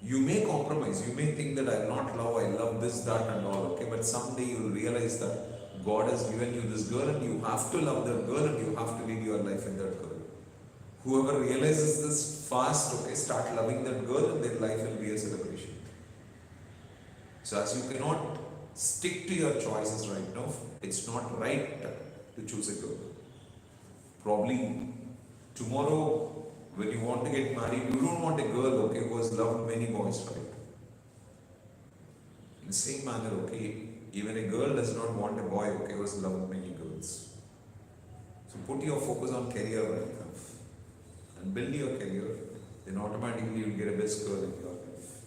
You may compromise, you may think that I not love, I love this, that and all, okay, but someday you will realize that God has given you this girl and you have to love that girl and you have to live your life in that girl. Whoever realizes this fast, okay, start loving that girl and their life will be a celebration. So as you cannot stick to your choices right now, it's not right to choose a girl. Probably tomorrow when you want to get married, you don't want a girl, okay, who has loved many boys, right? In the same manner, okay, even a girl does not want a boy, okay, who has loved many girls. So put your focus on career right now and build your career, then automatically you'll get a best girl in your life.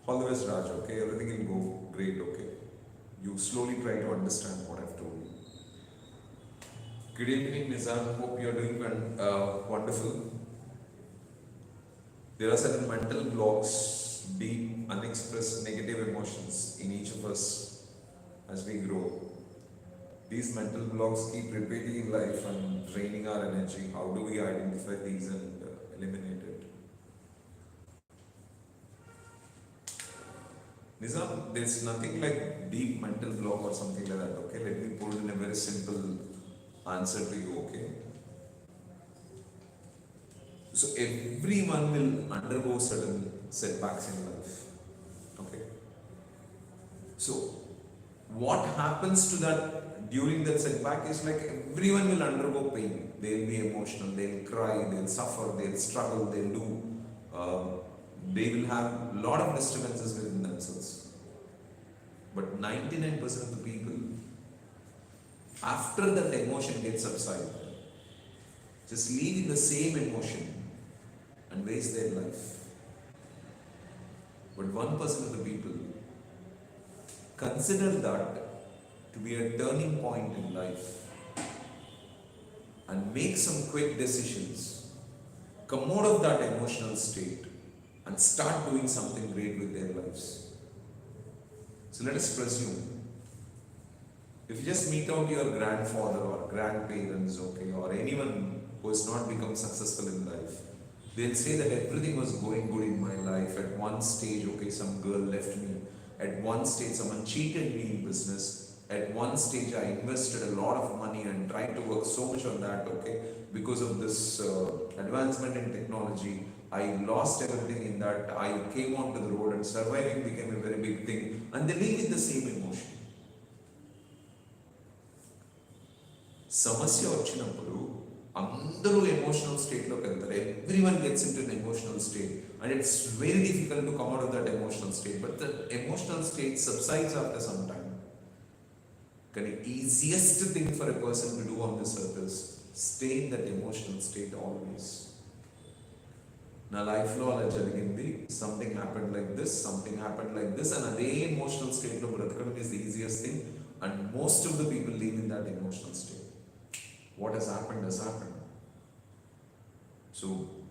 All the best, Raj, okay? Everything will go great, okay? You slowly try to understand what I've told you. Good evening, Nizam. Hope you are doing wonderful. There are certain mental blocks, deep, unexpressed negative emotions in each of us as we grow. These mental blocks keep repeating in life and draining our energy. How do we identify these and eliminate it? Nizam, there's nothing like deep mental block or something like that, okay? Let me put it in a very simple answer to you, okay? So everyone will undergo certain setbacks in life, okay? So what happens to that during that setback is like everyone will undergo pain. They'll be emotional, they'll cry, they'll suffer, they'll struggle, they'll do, they will have a lot of disturbances within themselves. But 99% of the people, after that emotion gets subsided, just live in the same emotion and waste their life. But 1% of the people consider that to be a turning point in life and make some quick decisions, come out of that emotional state and start doing something great with their lives. So let us presume, if you just meet out your grandfather or grandparents, okay, or anyone who has not become successful in life. They'll say that everything was going good in my life. At one stage, okay, some girl left me. At one stage, someone cheated me in business. At one stage, I invested a lot of money and tried to work so much on that, okay. Because of this advancement in technology, I lost everything in that. I came onto the road and surviving became a very big thing. And they live with the same emotion. సమస్య వచ్చినప్పుడు అందరూ emotional స్టేట్లోకి వెళ్తారు. Everyone gets in to an emotional state and it's very difficult to come out of that emotional state. But the emotional state subsides after some time. కానీ easiest thing for a person to do on this earth is stay in that emotional state always. నా లైఫ్లో అలా జరిగింది, something happened like this, something happened like this, and అదే emotional స్టేట్లో బ్రతకడం is the easiest thing. And most of the people live in that emotional state. What has happened has happened. So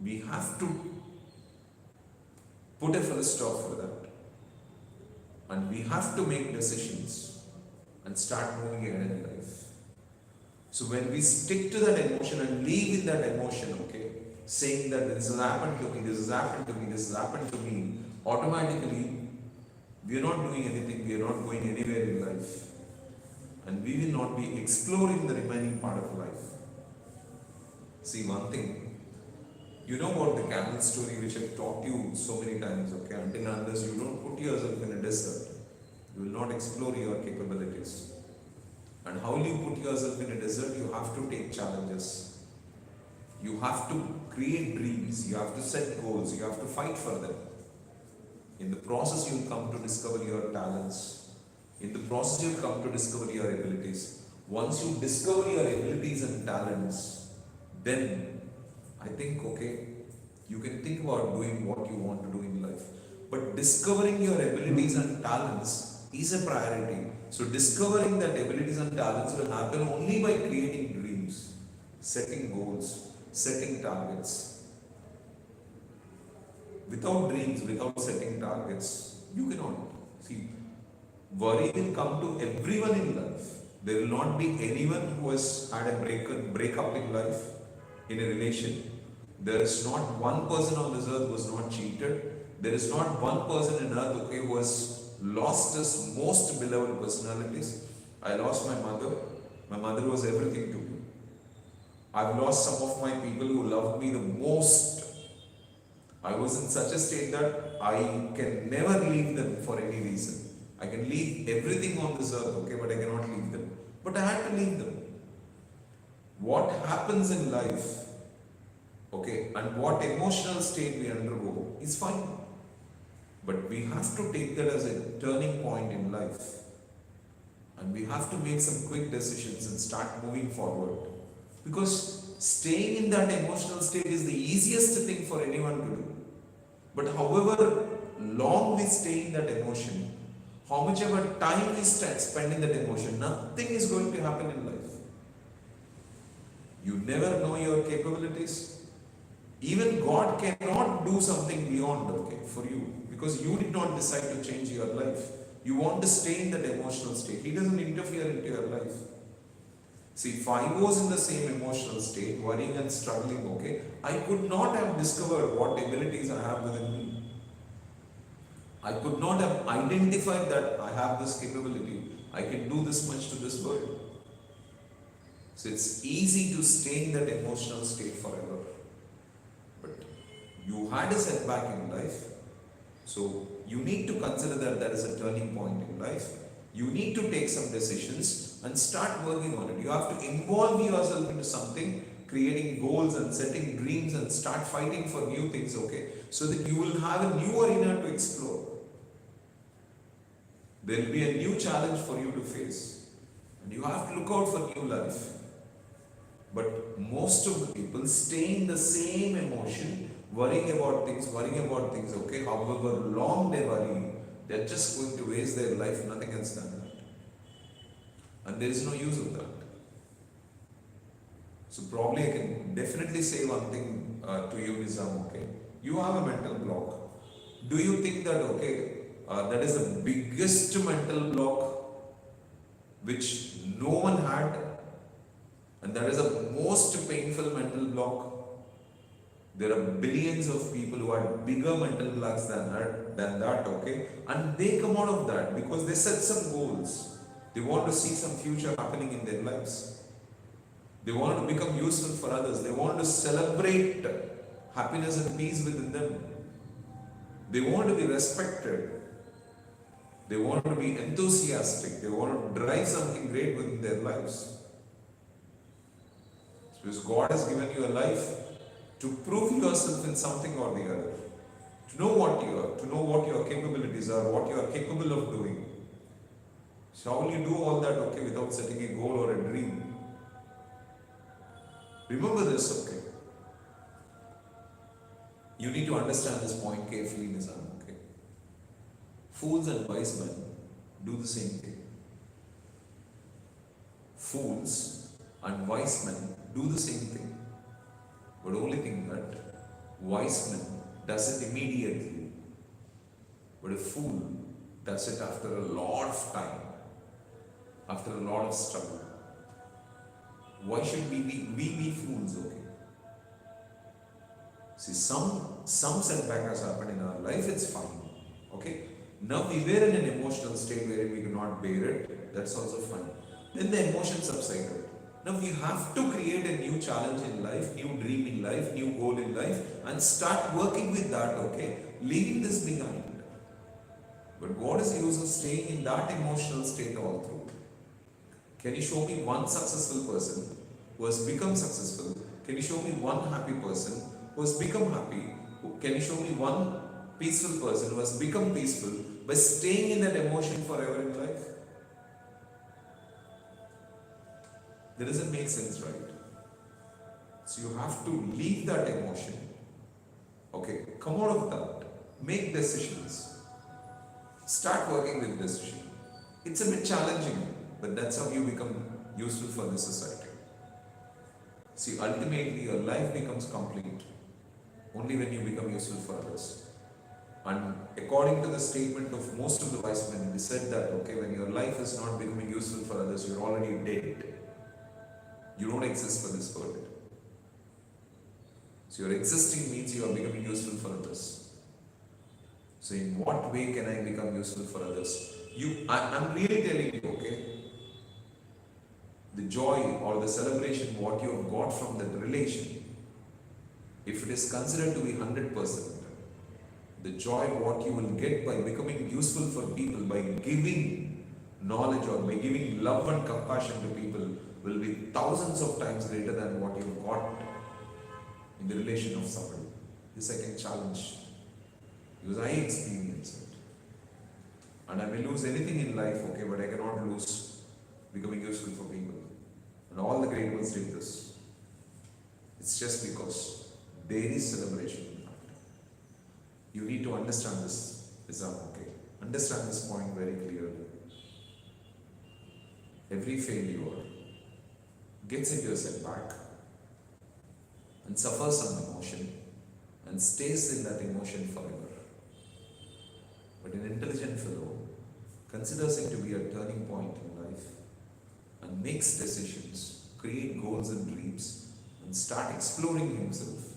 we have to put a full stop for that. And we have to make decisions and start moving ahead in life. So when we stick to that emotion and live in that emotion, okay, saying that this has happened to me, this has happened to me, this has happened to me, automatically we are not doing anything, we are not going anywhere in life. And we will not be exploring the remaining part of life. See one thing, you know about the camel story which I've taught you so many times, okay? Until unless you don't put yourself in a desert, you will not explore your capabilities. And how will you put yourself in a desert? You have to take challenges. You have to create dreams, you have to set goals, you have to fight for them. In the process you will come to discover your talents. In the process you will come to discover your abilities. Once you discover your abilities and talents, then I think, okay, you can think about doing what you want to do in life. But discovering your abilities and talents is a priority. So discovering that abilities and talents will happen only by creating dreams, setting goals, setting targets. Without dreams, without setting targets, you cannot. See, worry will come to everyone in life. There will not be anyone who has had a breakup in life, in a relation. There is not one person on this earth who has not cheated. There is not one person on earth, okay, who has lost his most beloved personalities. I lost my mother. My mother was everything to me. I've lost some of my people who loved me the most. I was in such a state that I can never leave them for any reason. I can leave everything on this earth, okay, but I cannot leave them. But I had to leave them. What happens in life, okay, and what emotional state we undergo is fine. But we have to take that as a turning point in life. And we have to make some quick decisions and start moving forward. Because staying in that emotional state is the easiest thing for anyone to do. But however long we stay in that emotion, how much ever time we spend in that emotion, nothing is going to happen in life. You never know your capabilities. Even God cannot do something beyond, okay, for you, because you did not decide to change your life. You want to stay in that emotional state. He doesn't interfere into your life. See, if I was in the same emotional state, worrying and struggling, okay, I could not have discovered what abilities I have within me. I could not have identified that I have this capability. I can do this much to this world. So it's easy to stay in that emotional state forever. But you had a setback in life. So you need to consider that that is a turning point in life. You need to take some decisions and start working on it. You have to involve yourself into something, creating goals and setting dreams and start fighting for new things, okay? So that you will have a new arena to explore. There will be a new challenge for you to face. And you have to look out for new life. But most of the people stay in the same emotion, worrying about things, okay? However long they worry, they're just going to waste their life, nothing else than that. And there is no use of that. So probably I can definitely say one thing to you, Nizam, okay? You have a mental block. Do you think that, okay, that is the biggest mental block which no one had And that is the most painful mental block. There are billions of people who had bigger mental blocks than that, okay? And they come out of that because they set some goals. They want to see some future happening in their lives. They want to become useful for others. They want to celebrate happiness and peace within them. They want to be respected. They want to be enthusiastic. They want to drive something great within their lives. Because God has given you a life to prove yourself in something or the other. To know what you are, to know what your capabilities are, what you are capable of doing. So how will you do all that, okay, without setting a goal or a dream? Remember this, okay? You need to understand this point carefully, Nizam, okay? Fools and wise men do the same thing. Fools and wise men do the same thing. But only thing that wise man does it immediately. But a fool does it after a lot of time, after a lot of struggle. Why should we be fools, okay? See, some setback has happened in our life, it's fine, okay? Now we were in an emotional state where we cannot bear it, that's also fine. Then the emotions subsided. Now we have to create a new challenge in life, new dream in life, new goal in life, and start working with that, okay? Leaving this behind. But what is the use of staying in that emotional state all through? Can you show me one successful person who has become successful? Can you show me one happy person who has become happy? Can you show me one peaceful person who has become peaceful by staying in that emotion forever in life? That doesn't make sense, right? So you have to leave that emotion. Okay, come out of that. Make decisions. Start working with decision. It's a bit challenging, but that's how you become useful for the society. See, ultimately your life becomes complete only when you become useful for others. And according to the statement of most of the wise men, they said that, okay, when your life is not becoming useful for others, you're already dead. You don't exist for this world. So your existing means you are becoming useful for others. So in what way can I become useful for others? I'm really telling you, okay, the joy or the celebration what you have got from that relation, if it is considered to be 100%, the joy what you will get by becoming useful for people, by giving knowledge or by giving love and compassion to people, will be thousands of times greater than what you've got in the relation of somebody. This I can challenge because I experience it. And I may lose anything in life, okay, but I cannot lose becoming useful for people. And all the great ones did this. It's just because there is celebration. You need to understand this, okay? Understand this point very clearly. Every failure gets into a setback and suffers some emotion and stays in that emotion forever. But an intelligent fellow considers it to be a turning point in life and makes decisions, create goals and dreams, and start exploring himself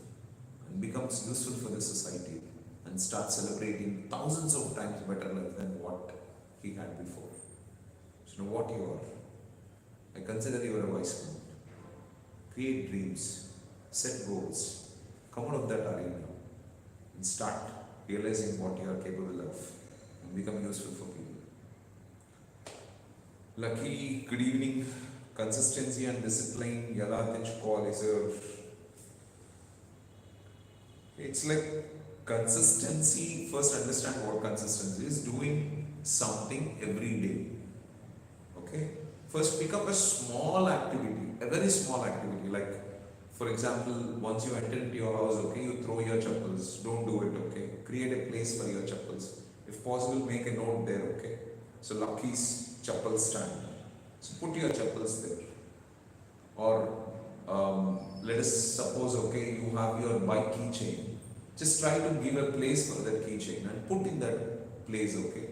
and becomes useful for the society and start celebrating thousands of times better life than what he had before. So you know what you are. I consider you a wise man. Create dreams, set goals, come out of that arena and start realizing what you are capable of and become useful for people. Lucky, good evening. Consistency and discipline, Yala Tinchkol is it's like consistency. First understand what consistency is. Doing something every day. Okay? First pick up a small activity, a very small activity. Like, for example, once you enter into your house, okay, you throw your chappals. Don't do it, okay? Create a place for your chappals. If possible, make a note there, okay? So Lucky's chappal stand. So put your chappals there. Or let us suppose, okay, you have your bike keychain. Just try to give a place for that keychain and put in that place, okay?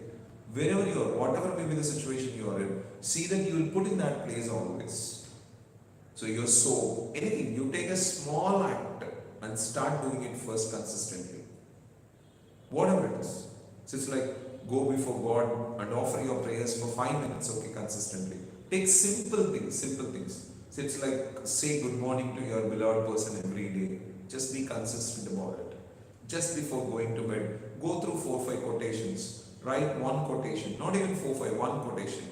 Wherever you are, whatever may be the situation you are in, see that you will put in that place always. So your soap, anything, you take a small act and start doing it first consistently. Whatever it is. So it's like go before God and offer your prayers for 5 minutes, okay, consistently. Take simple things, simple things. So it's like say good morning to your beloved person every day. Just be consistent about it. Just before going to bed, go through 4 5 quotations. Write one quotation, not even 4 5, one quotation.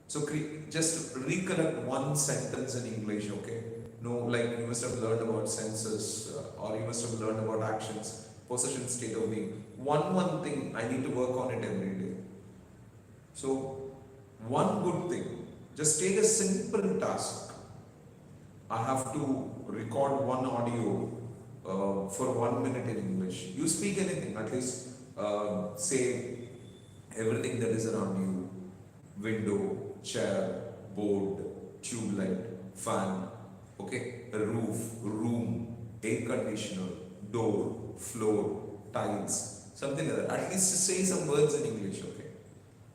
So just recollect one sentence in English, okay? No, like you must have learned about senses or you must have learned about actions, possession, state of being. One thing, I need to work on it every day. So, one good thing, just take a simple task. I have to record one audio for 1 minute in English. You speak anything, at least say everything that is around you: window, chair, board, tube light, fan, okay, a roof, room, air conditioner, door, floor, tiles, something like that. At least to say some words in English, okay,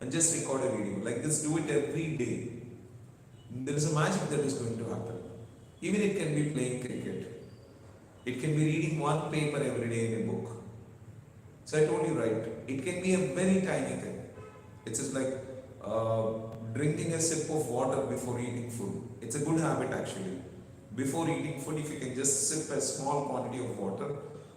and just record a video like this. Do it every day. There is a magic that is going to happen. Even it can be playing cricket. It can be reading one paper every day in a book. So I told you, right, it can be a very tiny thing. It's just like drinking a sip of water before eating food. It's a good habit actually. Before eating food, if you can just sip a small quantity of water,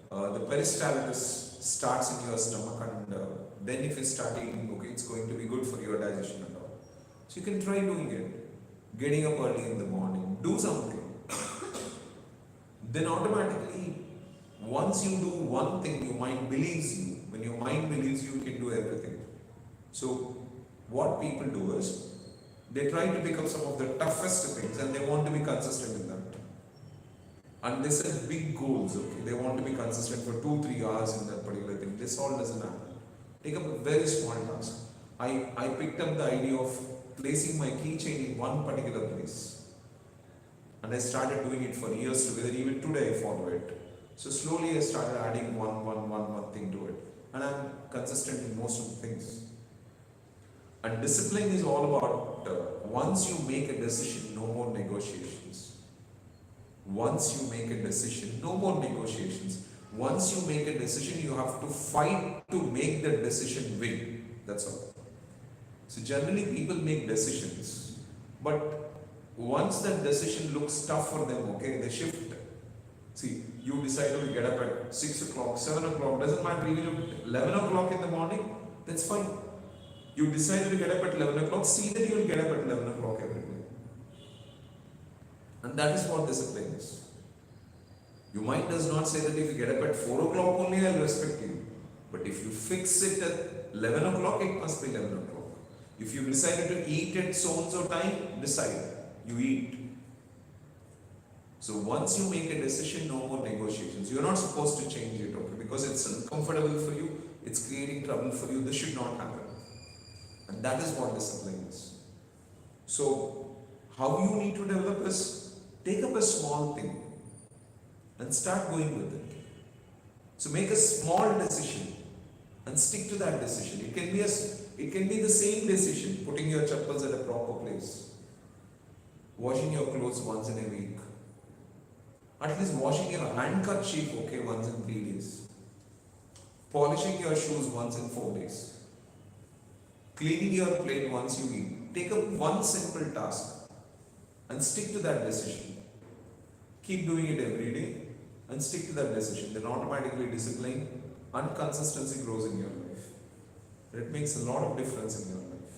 the peristalsis starts in your stomach, and then if you start eating, okay, it's going to be good for your digestion and all. So you can try doing it. Getting up early in the morning, do something. Then automatically, once you do one thing, your mind believes you. When your mind believes you, you can do everything. So what people do is, they try to pick up some of the toughest things and they want to be consistent in that. And they set big goals, okay? They want to be consistent for 2-3 hours in that particular thing. This all doesn't happen. Take up a very small task. I picked up the idea of placing my keychain in one particular place. And I started doing it for years together. Even today I follow it. So slowly I started adding one thing to it. And I'm consistent in most of the things. And discipline is all about once you make a decision, no more negotiations. Once you make a decision, no more negotiations. Once you make a decision, you have to fight to make the decision win. That's all. So generally people make decisions, but once that decision looks tough for them, okay, they shift. See, you decide to get up at 6 o'clock, 7 o'clock, doesn't matter, even 11 o'clock in the morning, that's fine. You decide to get up at 11 o'clock, see that you will get up at 11 o'clock every day. And that is what discipline is. Your mind does not say that if you get up at 4 o'clock only, I'll respect you. But if you fix it at 11 o'clock, it must be 11 o'clock. If you decided to eat at so-and-so time, decide. You eat. So once you make a decision, no more negotiations. You're not supposed to change it, okay? Because it's uncomfortable for you, it's creating trouble for you. This should not happen. And that is what discipline is. So, how you need to develop is, take up a small thing and start going with it. So make a small decision and stick to that decision. It can be the same decision, putting your chappals at a proper place. Washing your clothes once in a week. At least washing your handkerchief, okay, once in 3 days. Polishing your shoes once in 4 days. Cleaning your plate once you eat. Take up one simple task and stick to that decision. Keep doing it every day and stick to that decision. Then automatically discipline and consistency grows in your life. It makes a lot of difference in your life.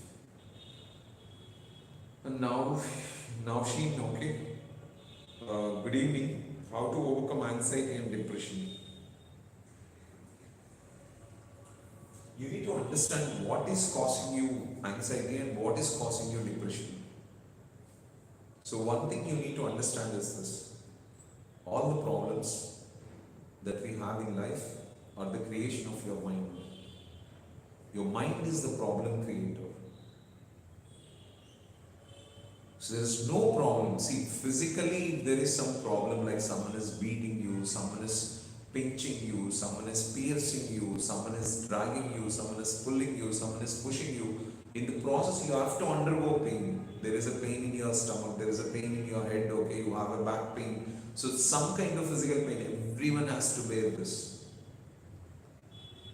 And now Sheen, okay. Good evening. How to overcome anxiety and depression. You need to understand what is causing you anxiety and what is causing you depression. So one thing you need to understand is this. All the problems that we have in life are the creation of your mind. Your mind is the problem creator. So there is no problem. See, physically there is some problem, like someone is beating you, someone is pinching you, someone is piercing you, someone is dragging you, someone is pulling you, someone is pushing you. In the process, you have to undergo pain. There is a pain in your stomach, there is a pain in your head, okay, you have a back pain. So, some kind of physical pain, everyone has to bear this.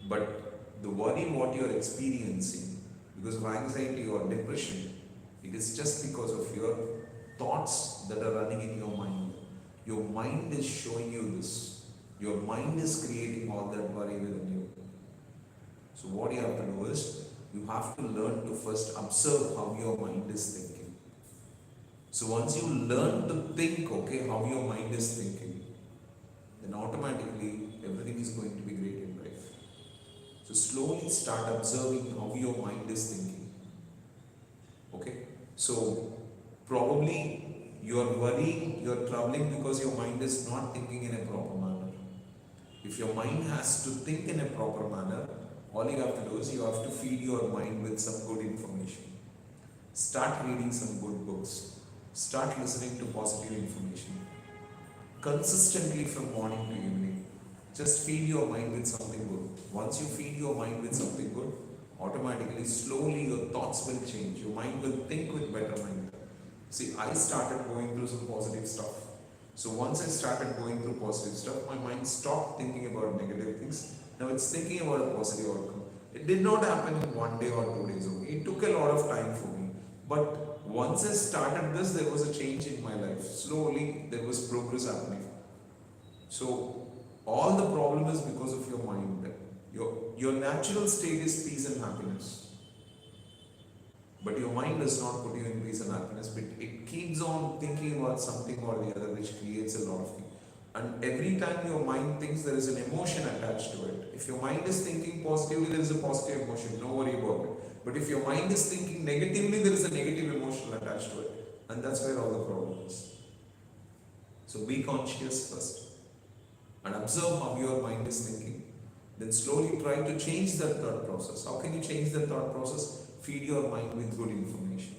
But the worry what you are experiencing because of anxiety or depression, it is just because of your thoughts that are running in your mind. Your mind is showing you this. Your mind is creating all that worry within you. So what you have to do is, you have to learn to first observe how your mind is thinking. So once you learn to think, okay, how your mind is thinking, then automatically everything is going to be great in life. So slowly start observing how your mind is thinking. Okay? So probably you are worrying, you are troubling because your mind is not thinking in a proper manner. If your mind has to think in a proper manner, all you have to do is you have to feed your mind with some good information. Start reading some good books. Start listening to positive information. Consistently from morning to evening. Just feed your mind with something good. Once you feed your mind with something good, automatically, slowly your thoughts will change. Your mind will think with better mind. See, I started going through some positive stuff. So once I started going through positive stuff, my mind stopped thinking about negative things. Now it's thinking about a positive outcome. It did not happen in 1 day or 2 days. Okay? It took a lot of time for me. But once I started this, there was a change in my life. Slowly, there was progress happening. So all the problem is because of your mind. Your natural state is peace and happiness. But your mind does not put you in peace and happiness, but it keeps on thinking about something or the other which creates a lot of things. And every time your mind thinks, there is an emotion attached to it. If your mind is thinking positively, there is a positive emotion, no worry about it. But if your mind is thinking negatively, there is a negative emotion attached to it. And that's where all the problem is. So be conscious first and observe how your mind is thinking. Then slowly try to change that thought process. How can you change that thought process? Feed your mind with good information.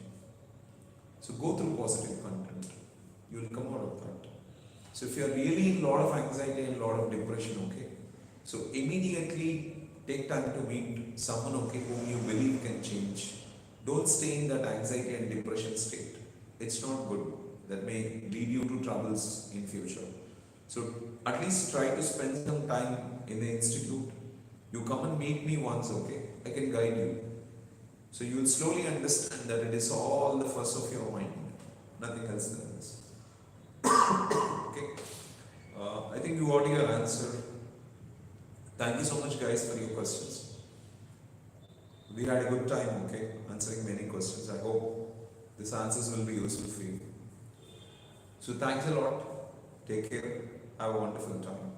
So go through positive content. You will come out of that. So if you are really in a lot of anxiety and a lot of depression, okay, so immediately take time to meet someone, okay, whom you believe can change. Don't stay in that anxiety and depression state. It's not good. That may lead you to troubles in future. So at least try to spend some time in the institute. You come and meet me once, okay? I can guide you. So you will slowly understand that it is all the fuss of your mind, nothing else than this. Okay? I think you got your answer. Thank you so much, guys, for your questions. We had a good time, okay, answering many questions. I hope these answers will be useful for you. So thanks a lot. Take care. Have a wonderful time.